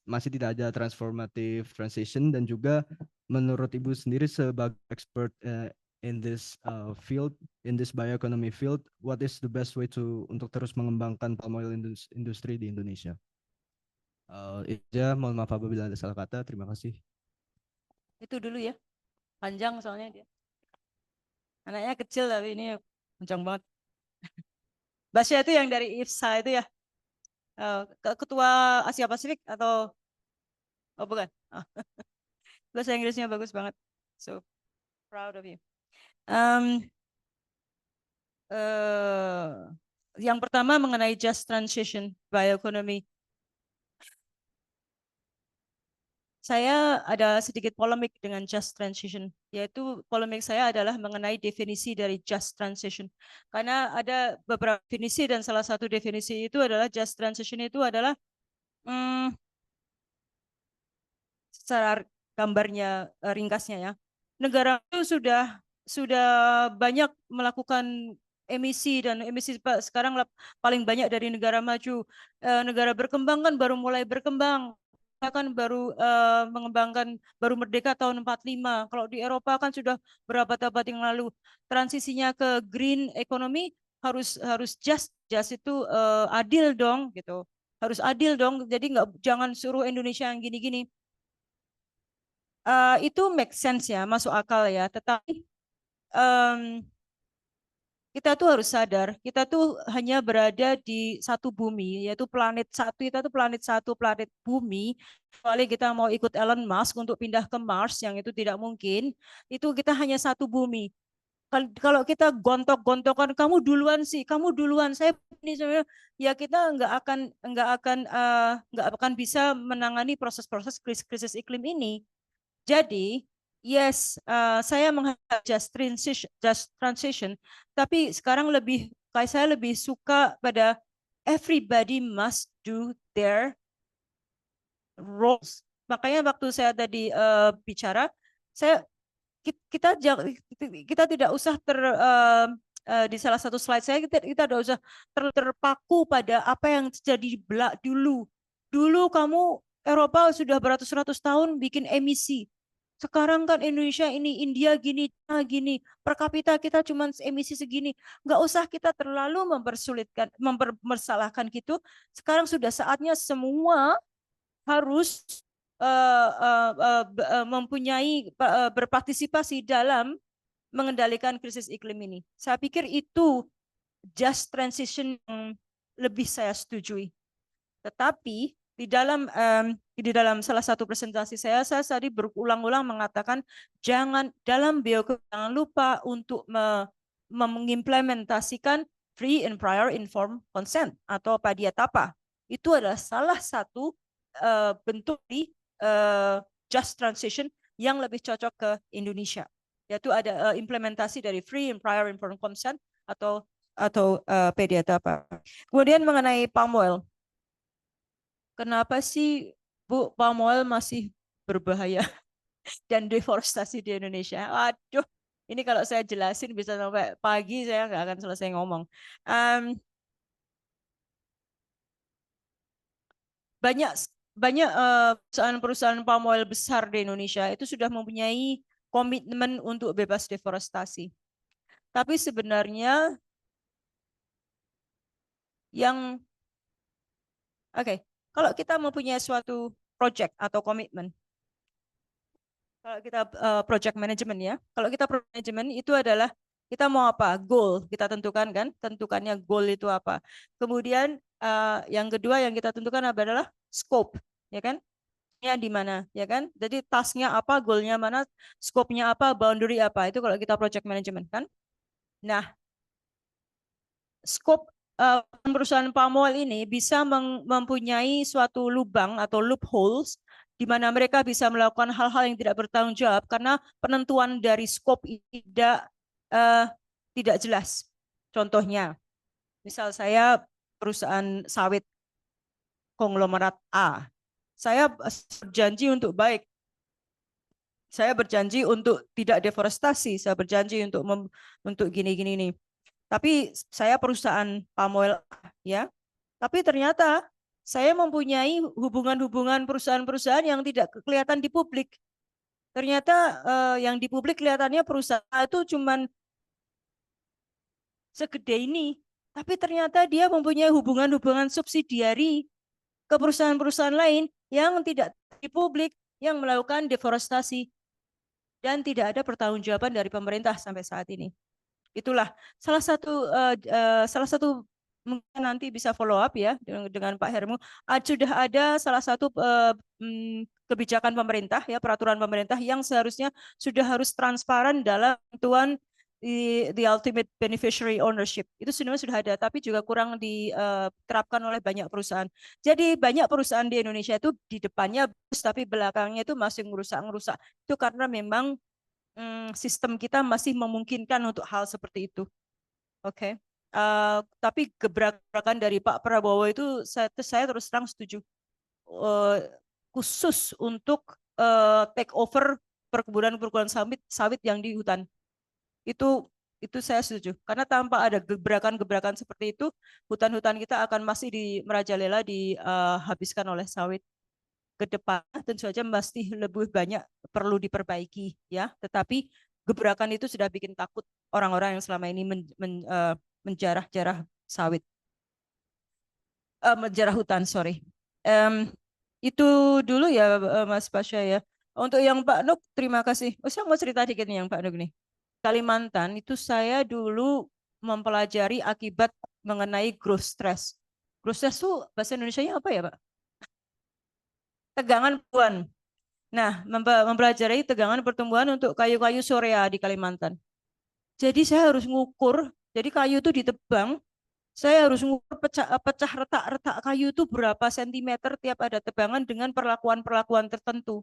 masih tidak ada transformative transition, dan juga menurut Ibu sendiri sebagai expert in this field, in this bioeconomy field, what is the best way untuk terus mengembangkan palm oil industry di Indonesia? Mohon maaf apabila ada salah kata. Terima kasih. Itu dulu ya, panjang soalnya dia. Anaknya kecil tapi ini kencang banget. Basya itu yang dari IFSA itu ya, ketua Asia Pasifik atau bukan? Bahasa Inggrisnya bagus banget. So proud of you. Yang pertama mengenai just transition bioeconomy. Saya ada sedikit polemik dengan just transition, yaitu polemik saya adalah mengenai definisi dari just transition. Karena ada beberapa definisi, dan salah satu definisi itu adalah just transition itu adalah secara gambarnya, ringkasnya ya, negara itu sudah banyak melakukan emisi, dan emisi sekarang paling banyak dari negara maju. Negara berkembang kan baru mulai berkembang, kan baru mengembangkan, baru merdeka tahun 45. Kalau di Eropa kan sudah berabad-abad yang lalu. Transisinya ke green economy harus just itu adil dong gitu. Harus adil dong. Jadi jangan suruh Indonesia yang gini-gini. Itu make sense ya, masuk akal ya. Tetapi kita tuh harus sadar, kita tuh hanya berada di satu bumi, yaitu planet satu. Kita tuh planet satu, planet bumi. Kecuali kita mau ikut Elon Musk untuk pindah ke Mars, yang itu tidak mungkin. Itu kita hanya satu bumi. Kalau kita gontok-gontokan, kamu duluan sih, kamu duluan, saya ini sebenarnya, ya kita nggak akan bisa menangani proses-proses krisis iklim ini. Jadi, yes, saya menghadapi just transition, tapi sekarang saya lebih suka pada everybody must do their roles. Makanya waktu saya tadi bicara, kita tidak usah di salah satu slide saya, kita tidak usah terpaku pada apa yang terjadi dulu. Dulu kamu Eropa sudah beratus-ratus tahun bikin emisi. Sekarang kan Indonesia ini, India gini, per kapita kita cuma emisi segini. Nggak usah kita terlalu mempermasalahkan gitu. Sekarang sudah saatnya semua harus berpartisipasi dalam mengendalikan krisis iklim ini. Saya pikir itu just transition yang lebih saya setujui. Tetapi di dalam salah satu presentasi saya tadi berulang-ulang mengatakan dalam bioke jangan lupa untuk mengimplementasikan free and prior informed consent atau PADIA-TAPA. Itu adalah salah satu bentuk di just transition yang lebih cocok ke Indonesia, yaitu ada implementasi dari free and prior informed consent atau PADIA-TAPA. Kemudian mengenai palm oil. Kenapa sih Bu palm oil masih berbahaya dan deforestasi di Indonesia? Aduh, ini kalau saya jelasin bisa sampai pagi saya nggak akan selesai ngomong. Banyak perusahaan-perusahaan palm oil besar di Indonesia itu sudah mempunyai komitmen untuk bebas deforestasi. Tapi sebenarnya kalau kita mempunyai suatu project atau komitmen, kalau kita project management ya, kalau kita project management itu adalah kita mau apa, goal kita tentukan kan, tentukannya goal itu apa. Kemudian yang kedua yang kita tentukan adalah scope, ya kan? Di mana, ya kan? Jadi tasknya apa, goalnya mana, scope-nya apa, boundary apa, itu kalau kita project management kan. Nah, scope perusahaan palm oil ini bisa mempunyai suatu lubang atau loopholes di mana mereka bisa melakukan hal-hal yang tidak bertanggung jawab karena penentuan dari scope tidak jelas. Contohnya, misal saya perusahaan sawit konglomerat A, saya berjanji untuk baik. Saya berjanji untuk tidak deforestasi, saya berjanji untuk gini-gini nih. Tapi saya perusahaan palm oil ya. Tapi ternyata saya mempunyai hubungan-hubungan perusahaan-perusahaan yang tidak kelihatan di publik. Ternyata yang di publik kelihatannya perusahaan itu cuman segede ini. Tapi ternyata dia mempunyai hubungan-hubungan subsidiari ke perusahaan-perusahaan lain yang tidak di publik yang melakukan deforestasi. Dan tidak ada pertanggungjawaban dari pemerintah sampai saat ini. Itulah salah satu mungkin nanti bisa follow up ya dengan Pak Hermu. Sudah ada salah satu kebijakan pemerintah ya, peraturan pemerintah yang seharusnya sudah harus transparan dalam tentuan the ultimate beneficiary ownership. Itu sebenarnya sudah ada, tapi juga kurang diterapkan oleh banyak perusahaan. Jadi banyak perusahaan di Indonesia itu di depannya bagus, tapi belakangnya itu masih ngerusak-ngerusak. Itu karena memang sistem kita masih memungkinkan untuk hal seperti itu. Oke. Tapi gebrakan dari Pak Prabowo itu saya terus terang setuju. Khusus untuk take over perkebunan sawit yang di hutan. Itu saya setuju. Karena tanpa ada gebrakan-gebrakan seperti itu, hutan-hutan kita akan masih merajalela dihabiskan oleh sawit. Ke depan tentu saja masih lebih banyak perlu diperbaiki ya. Tetapi gebrakan itu sudah bikin takut orang-orang yang selama ini menjarah-jarah sawit. Menjarah hutan, sorry. Itu dulu ya Mas Pasha ya. Untuk yang Pak Nuk, terima kasih. Saya mau cerita dikit nih yang Pak Nuk nih. Kalimantan itu saya dulu mempelajari akibat mengenai growth stress. Growth stress itu bahasa Indonesianya apa ya Pak? Tegangan pertumbuhan. Nah, mempelajari tegangan pertumbuhan untuk kayu-kayu Sorea di Kalimantan. Jadi saya harus ngukur, jadi kayu itu ditebang, saya harus ngukur pecah retak-retak kayu itu berapa sentimeter tiap ada tebangan dengan perlakuan-perlakuan tertentu.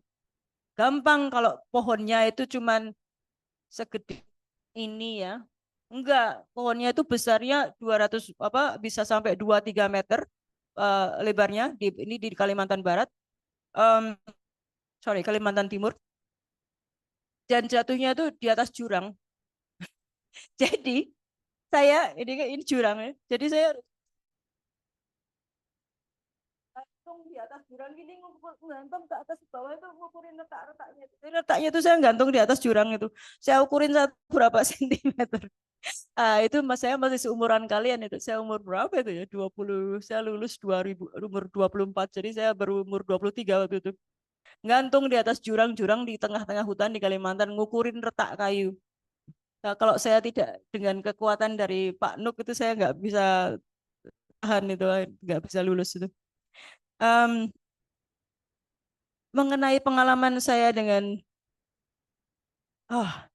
Gampang kalau pohonnya itu cuman segede ini ya. Enggak, pohonnya itu besarnya 200 bisa sampai 2-3 meter lebarnya ini di Kalimantan Barat. Kalimantan Timur. Dan jatuhnya itu di atas jurang. Jadi saya ini jurang ya. Jadi saya gantung di atas jurang gini, gantung ke atas bawah itu ngukurin retak-retaknya. Jadi retaknya itu saya gantung di atas jurang itu. Saya ukurin berapa sentimeter. Itu saya masih seumuran kalian itu. Saya umur berapa itu ya? 20. Saya lulus 2000 umur 24. Jadi saya baru umur 23 waktu itu. Gantung di atas jurang-jurang di tengah-tengah hutan di Kalimantan, ngukurin retak kayu. Nah, kalau saya tidak dengan kekuatan dari Pak Nuk itu saya nggak bisa tahan itu, nggak bisa lulus itu. mengenai pengalaman saya dengan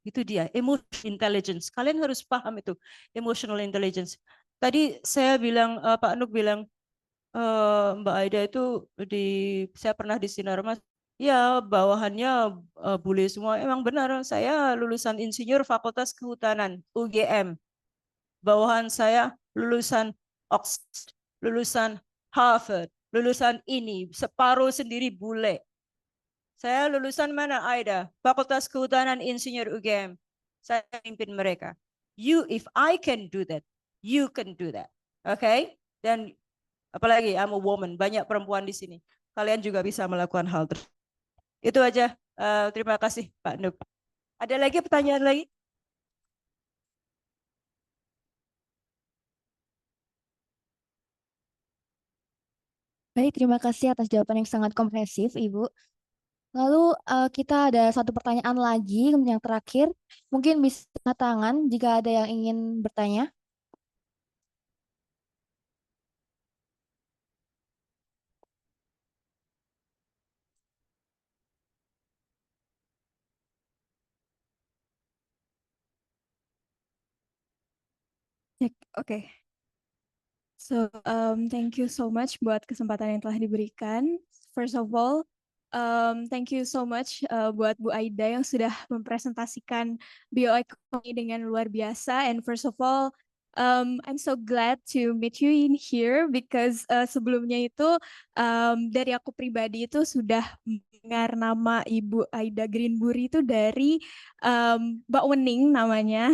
itu dia, emotional intelligence. Kalian harus paham itu, emotional intelligence. Tadi saya bilang, Pak Nuk bilang, Mbak Aida itu saya pernah di Sinarmas, ya bawahannya bule semua. Emang benar, saya lulusan insinyur Fakultas Kehutanan, UGM. Bawahan saya lulusan Oxford, lulusan Harvard, lulusan ini, separuh sendiri bule. Saya lulusan mana, Aida? Fakultas Kehutanan Insinyur UGM. Saya pimpin mereka. If I can do that, you can do that. Okay? Dan apalagi I'm a woman, banyak perempuan di sini. Kalian juga bisa melakukan hal tersebut. Itu aja. Terima kasih, Pak Nuk. Ada lagi pertanyaan lagi? Baik, terima kasih atas jawaban yang sangat komprehensif, Ibu. Lalu kita ada satu pertanyaan lagi yang terakhir. Mungkin bisa angkat tangan jika ada yang ingin bertanya. Oke. So, thank you so much buat kesempatan yang telah diberikan. First of all, thank you so much buat Bu Aida yang sudah mempresentasikan bioekonomi dengan luar biasa. And first of all, I'm so glad to meet you in here because sebelumnya itu dari aku pribadi itu sudah mendengar nama Ibu Aida Greenbury itu dari Mbak Wening namanya.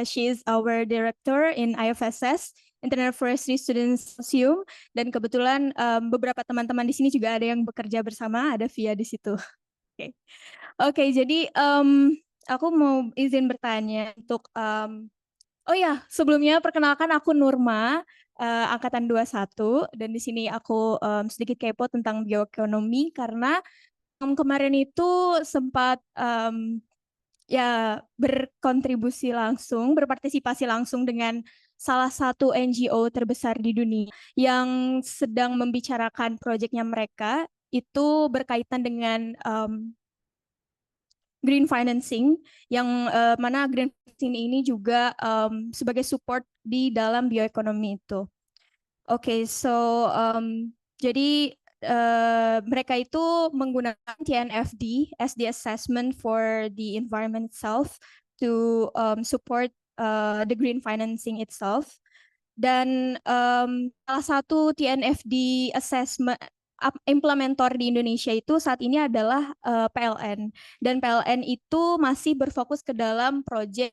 She is our director in IFSS. International Forestry Students Museum, dan kebetulan beberapa teman-teman di sini juga ada yang bekerja bersama, ada Via di situ. Oke, jadi aku mau izin bertanya untuk oh ya, sebelumnya perkenalkan aku Nurma, angkatan 21, dan di sini aku sedikit kepo tentang bioekonomi karena kemarin itu sempat ya berkontribusi langsung, berpartisipasi langsung dengan salah satu NGO terbesar di dunia yang sedang membicarakan proyeknya mereka itu berkaitan dengan green financing yang mana green financing ini juga sebagai support di dalam bioekonomi itu. Oke, so jadi mereka itu menggunakan TNFD as the assessment for the environment itself to support the green financing itself. Dan salah satu TNFD assessment implementor di Indonesia itu saat ini adalah PLN, dan PLN itu masih berfokus ke dalam proyek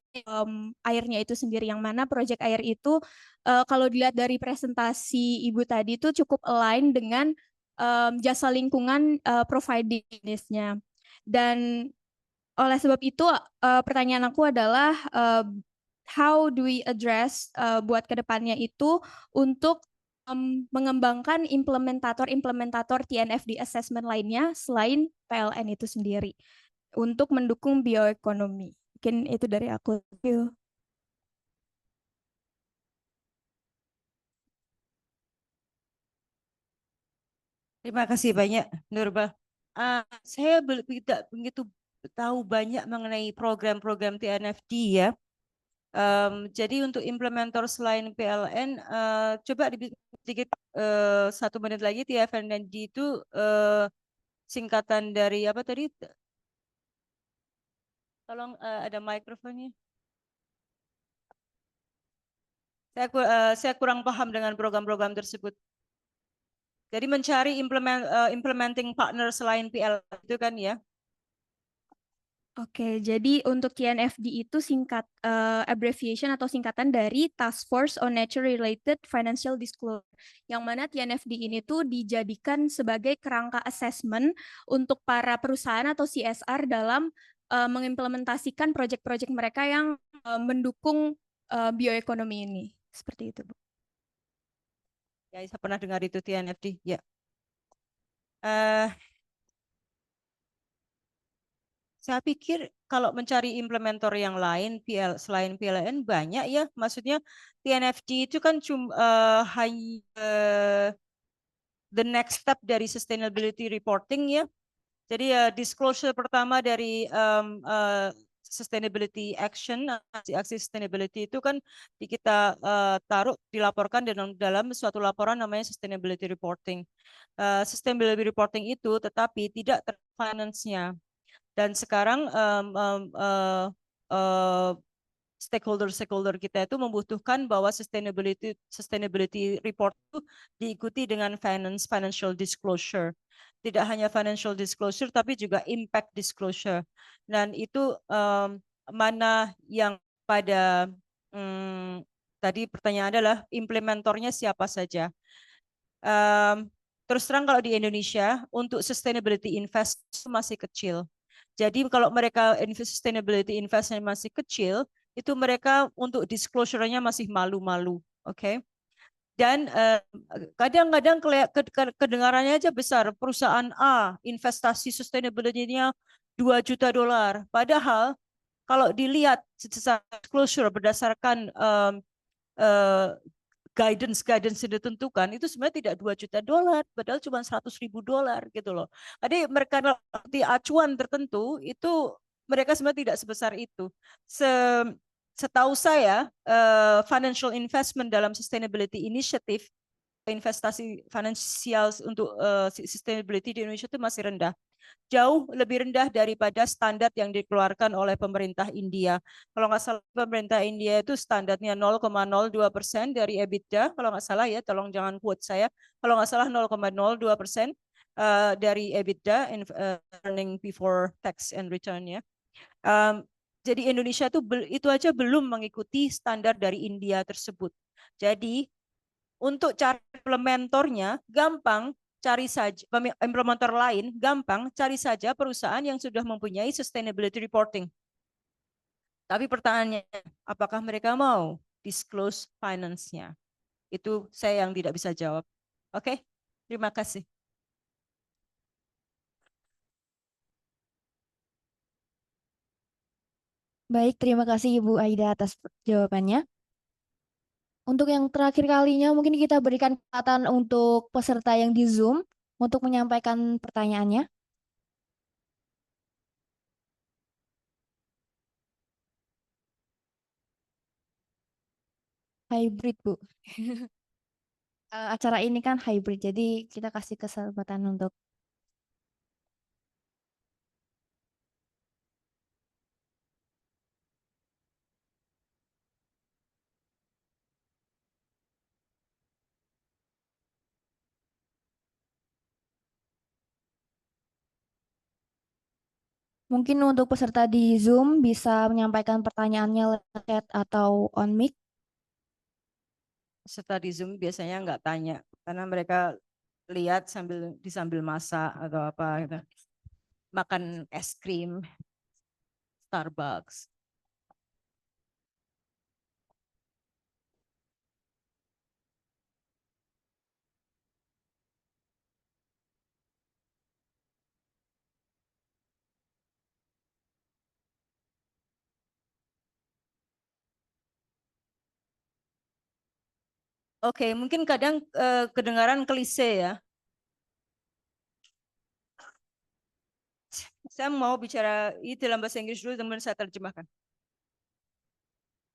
airnya itu sendiri, yang mana proyek air itu kalau dilihat dari presentasi Ibu tadi itu cukup align dengan jasa lingkungan providing business-nya. Dan oleh sebab itu pertanyaan aku adalah how do we address buat kedepannya itu untuk mengembangkan implementator TNFD assessment lainnya selain PLN itu sendiri untuk mendukung bioekonomi. Mungkin itu dari aku. Thank you. Terima kasih banyak, Nurba. Saya tidak begitu tahu banyak mengenai program-program TNFD ya. Jadi untuk implementer selain PLN, coba sedikit 1 menit lagi. TNFD itu singkatan dari apa tadi? Tolong ada mikrofonnya. Saya kurang paham dengan program-program tersebut. Jadi mencari implementing partner selain PLN itu kan ya? Oke, jadi untuk TNFD itu singkat abbreviation atau singkatan dari Task Force on Nature-Related Financial Disclosure, yang mana TNFD ini tuh dijadikan sebagai kerangka assessment untuk para perusahaan atau CSR dalam mengimplementasikan proyek-proyek mereka yang mendukung bioekonomi ini. Seperti itu, Bu. Ya, saya pernah dengar itu TNFD. Ya. Saya pikir kalau mencari implementer yang lain selain PLN banyak ya. Maksudnya TNFD itu kan cuma hanya the next step dari sustainability reporting ya. Jadi disclosure pertama dari sustainability action, aksi sustainability itu kan kita taruh dilaporkan dalam suatu laporan namanya sustainability reporting. Sustainability reporting itu tetapi tidak terfinance-nya. Dan sekarang stakeholder kita itu membutuhkan bahwa sustainability report itu diikuti dengan financial disclosure. Tidak hanya financial disclosure tapi juga impact disclosure. Dan itu mana yang pada tadi pertanyaan adalah implementornya siapa saja. Terus terang kalau di Indonesia untuk sustainability invest masih kecil. Jadi kalau mereka sustainability investment masih kecil, itu mereka untuk disclosure-nya masih malu-malu, oke? Dan kadang-kadang kedengarannya aja besar, perusahaan A investasi sustainability-nya $2 juta. Padahal kalau dilihat secara disclosure berdasarkan guidance yang ditentukan itu sebenarnya tidak $2 juta, padahal cuma $100.000 gitu loh. Jadi mereka di acuan tertentu itu mereka sebenarnya tidak sebesar itu. Setahu saya financial investment dalam sustainability initiative, investasi finansial untuk sustainability di Indonesia itu masih rendah. Jauh lebih rendah daripada standar yang dikeluarkan oleh pemerintah India. Kalau nggak salah pemerintah India itu standarnya 0,02% dari EBITDA. Kalau nggak salah ya, tolong jangan quote saya. Kalau nggak salah 0,02% dari EBITDA, earning before tax and return ya. Jadi Indonesia itu aja belum mengikuti standar dari India tersebut. Jadi untuk cara implementornya gampang, cari saja implementer lain, gampang cari saja perusahaan yang sudah mempunyai sustainability reporting. Tapi pertanyaannya, apakah mereka mau disclose finance-nya? Itu saya yang tidak bisa jawab. Oke, terima kasih. Baik, terima kasih Ibu Aida atas jawabannya. Untuk yang terakhir kalinya mungkin kita berikan kesempatan untuk peserta yang di Zoom untuk menyampaikan pertanyaannya. Hybrid, Bu. Acara ini kan hybrid, jadi kita kasih kesempatan untuk mungkin untuk peserta di Zoom bisa menyampaikan pertanyaannya lewat chat atau on mic. Peserta di Zoom biasanya nggak tanya, karena mereka lihat sambil masak atau apa gitu. Makan es krim, Starbucks. Oke, mungkin kadang kedengaran klise ya. Saya mau bicara ini dalam bahasa Inggris dulu, kemudian saya terjemahkan.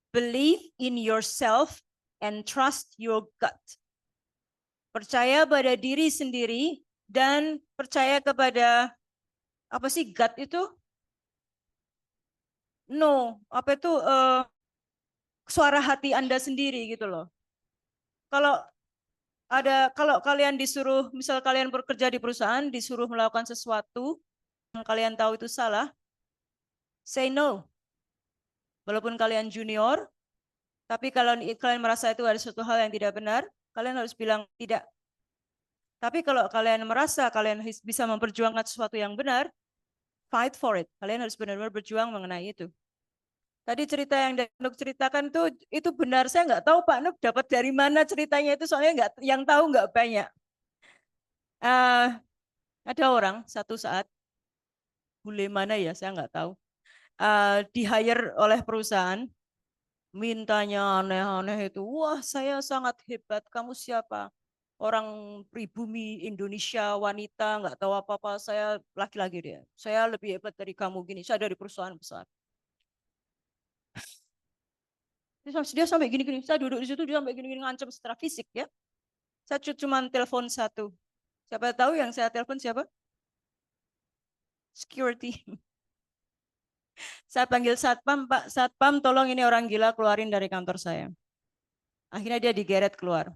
Believe in yourself and trust your gut. Percaya pada diri sendiri dan percaya kepada apa sih gut itu? No, apa itu suara hati Anda sendiri gitu loh. Kalau kalian disuruh, misal kalian bekerja di perusahaan, disuruh melakukan sesuatu yang kalian tahu itu salah, say no. Walaupun kalian junior, tapi kalau kalian merasa itu ada suatu hal yang tidak benar, kalian harus bilang tidak. Tapi kalau kalian merasa kalian bisa memperjuangkan sesuatu yang benar, fight for it. Kalian harus benar-benar berjuang mengenai itu. Tadi cerita yang Nuk ceritakan tuh itu benar. Saya nggak tahu Pak Nuk dapat dari mana ceritanya itu, soalnya yang tahu nggak banyak. Ada orang satu saat, bule mana ya saya nggak tahu, di hire oleh perusahaan, mintanya aneh-aneh itu. Wah, saya sangat hebat. Kamu siapa? orang pribumi Indonesia, wanita, nggak tahu apa-apa, saya laki-laki dia. Saya lebih hebat dari kamu gini, saya dari perusahaan besar. Dia sampai gini-gini, saya duduk di situ, dia sampai gini-gini ngancam secara fisik ya. Saya cuma telepon satu. Siapa tahu yang saya telepon siapa? Security. Saya panggil satpam, Pak Satpam, tolong ini orang gila keluarin dari kantor saya. Akhirnya dia digeret keluar.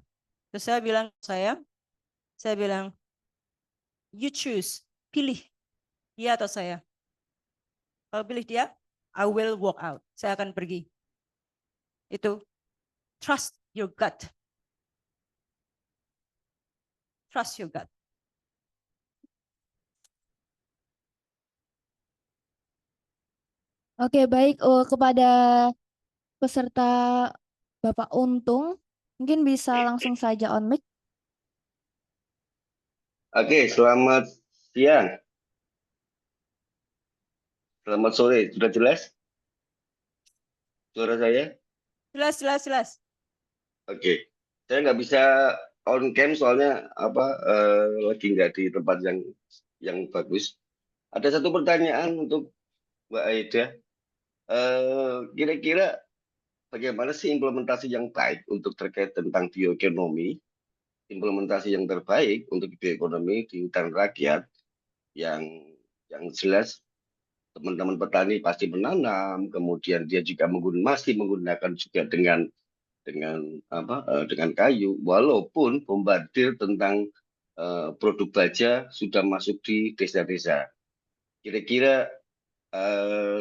Terus saya bilang, you choose, pilih dia atau saya. Kalau pilih dia, I will walk out. Saya akan pergi. Itu trust your gut. Trust your gut. Oke, baik. Kepada peserta Bapak Untung, mungkin bisa langsung saja on mic. Oke, selamat siang. Selamat sore. Sudah jelas suara saya? Jelas. Oke. Saya nggak bisa on cam soalnya lagi nggak di tempat yang bagus. Ada satu pertanyaan untuk Mbak Aida. Kira-kira bagaimana sih implementasi yang baik untuk terkait tentang bioekonomi, implementasi yang terbaik untuk bioekonomi di hutan rakyat yang jelas teman-teman petani pasti menanam, kemudian dia juga masih menggunakan juga dengan kayu, walaupun bombardir tentang produk baja sudah masuk di desa-desa. Kira-kira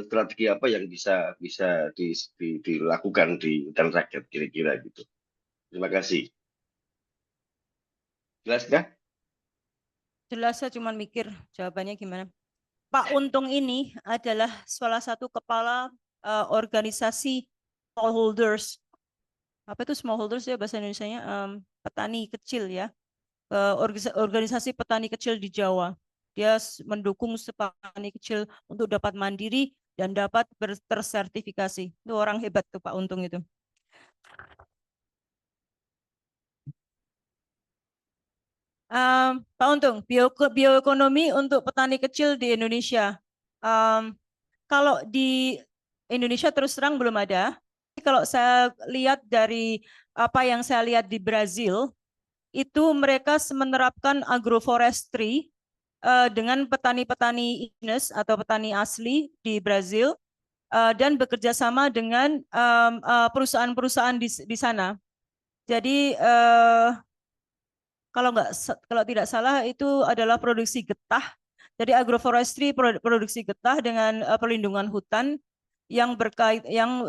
strategi apa yang bisa dilakukan di hutan rakyat kira-kira gitu. Terima kasih. Jelas kah? Jelas, saya cuma mikir jawabannya gimana. Pak Untung ini adalah salah satu kepala organisasi smallholders. Apa itu smallholders ya bahasa Indonesianya? Petani kecil ya. Organisasi petani kecil di Jawa. Dia mendukung petani kecil untuk dapat mandiri dan dapat tersertifikasi. Itu orang hebat tuh Pak Untung itu. Pak Untung, bioekonomi untuk petani kecil di Indonesia. Kalau di Indonesia terus terang belum ada. Kalau saya lihat dari apa yang saya lihat di Brazil, itu mereka menerapkan agroforestry dengan petani-petani indigenous atau petani asli di Brazil dan bekerja sama dengan perusahaan-perusahaan di sana. Jadi kalau tidak salah itu adalah produksi getah. Jadi agroforestry produksi getah dengan perlindungan hutan yang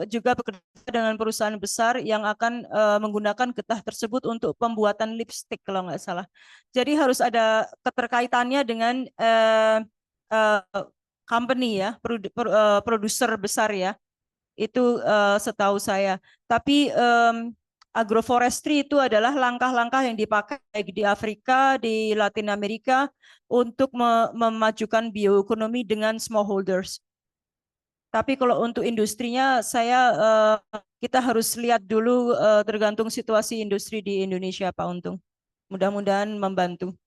juga bekerja dengan perusahaan besar yang akan menggunakan getah tersebut untuk pembuatan lipstick kalau nggak salah. Jadi harus ada keterkaitannya dengan company ya, produser besar ya. Itu setahu saya. Tapi agroforestry itu adalah langkah-langkah yang dipakai baik di Afrika, di Latin Amerika untuk memajukan bioekonomi dengan smallholders. Tapi kalau untuk industrinya, kita harus lihat dulu tergantung situasi industri di Indonesia, Pak Untung. Mudah-mudahan membantu.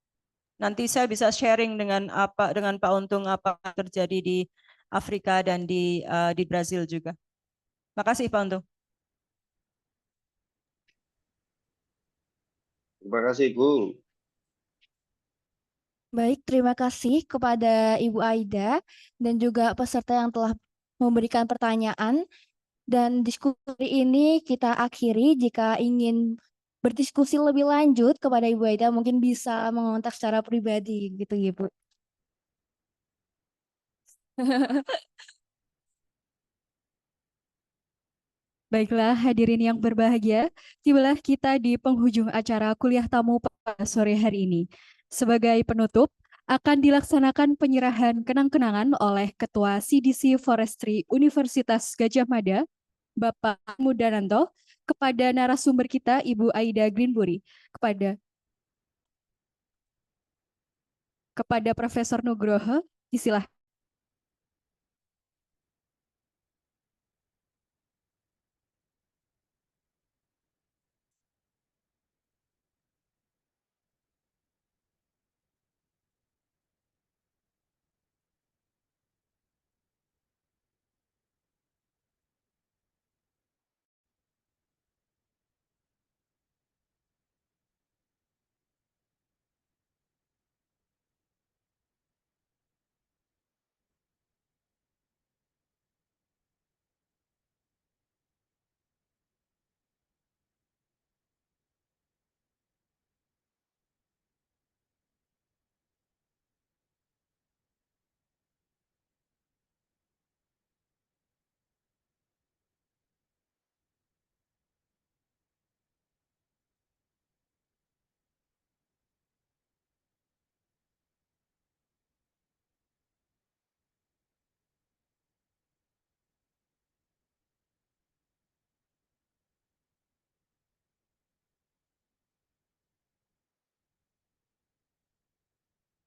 Nanti saya bisa sharing dengan Pak Untung apa yang terjadi di Afrika dan di Brazil juga. Makasih Pak Untung. Terima kasih, Bu. Baik, terima kasih kepada Ibu Aida dan juga peserta yang telah memberikan pertanyaan. Dan diskusi ini kita akhiri. Jika ingin berdiskusi lebih lanjut kepada Ibu Aida, mungkin bisa mengontak secara pribadi gitu, Ibu. Baiklah, hadirin yang berbahagia, tibalah kita di penghujung acara kuliah tamu pada sore hari ini. Sebagai penutup, akan dilaksanakan penyerahan kenang-kenangan oleh Ketua CDC Forestry Universitas Gadjah Mada, Bapak Mudananto, kepada narasumber kita, Ibu Aida Greenbury, kepada Profesor Nugroho, disilahkan.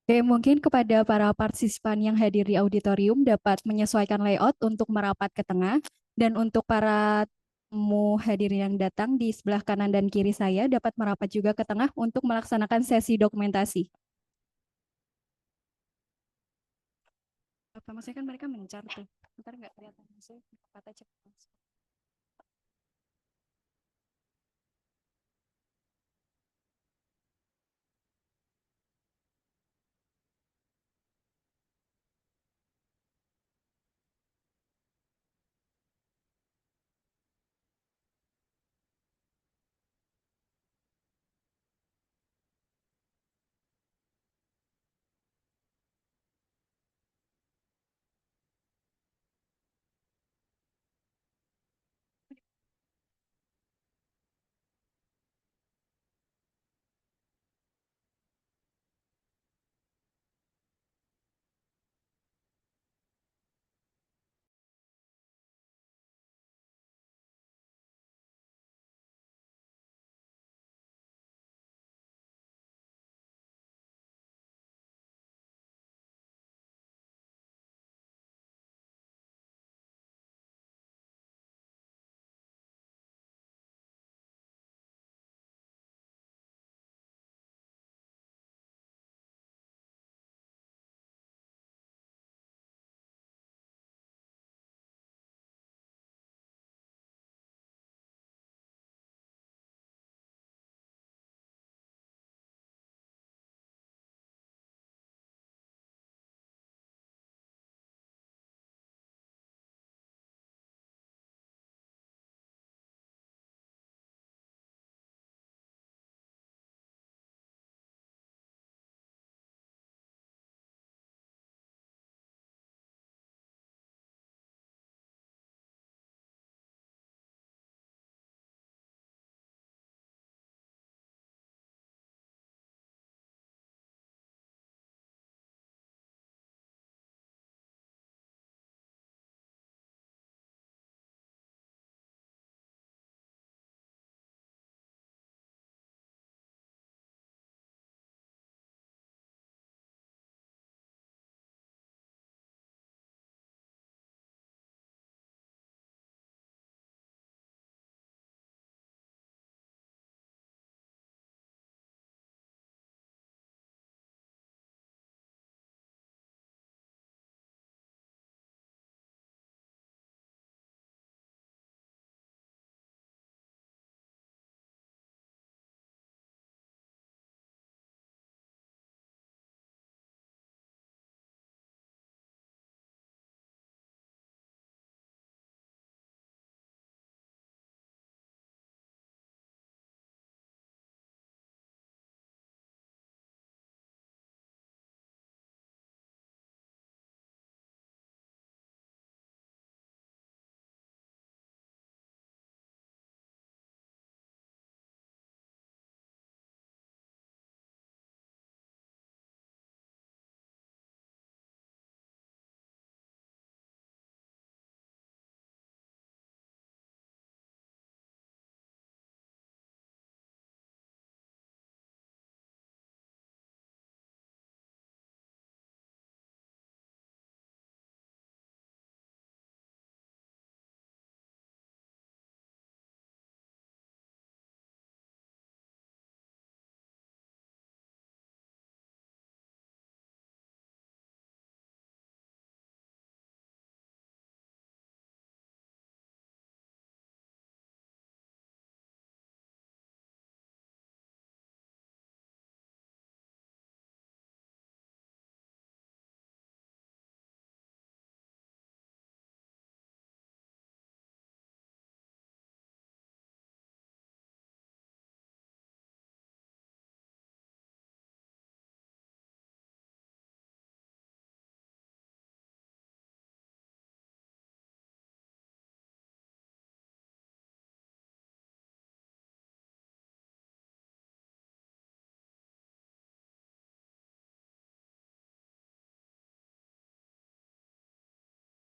Oke, mungkin kepada para partisipan yang hadir di auditorium dapat menyesuaikan layout untuk merapat ke tengah, dan untuk para tamu hadir yang datang di sebelah kanan dan kiri saya dapat merapat juga ke tengah untuk melaksanakan sesi dokumentasi. Apa maksudnya kan mereka mencar tuh, ntar nggak kelihatan maksudnya kata cepat.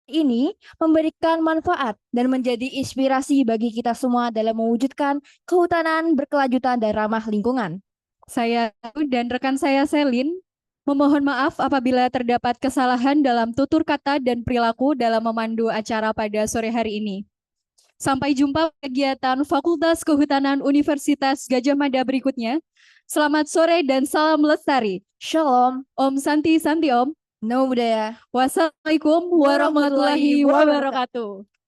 Ini memberikan manfaat dan menjadi inspirasi bagi kita semua dalam mewujudkan kehutanan berkelanjutan dan ramah lingkungan. Saya dan rekan saya Selin Memohon maaf apabila terdapat kesalahan dalam tutur kata dan perilaku dalam memandu acara pada sore hari ini. Sampai jumpa kegiatan Fakultas Kehutanan Universitas Gadjah Mada berikutnya. Selamat sore dan salam lestari. Shalom. Om Santi Santi Om. Namo Buddhaya. Wassalamualaikum warahmatullahi wabarakatuh.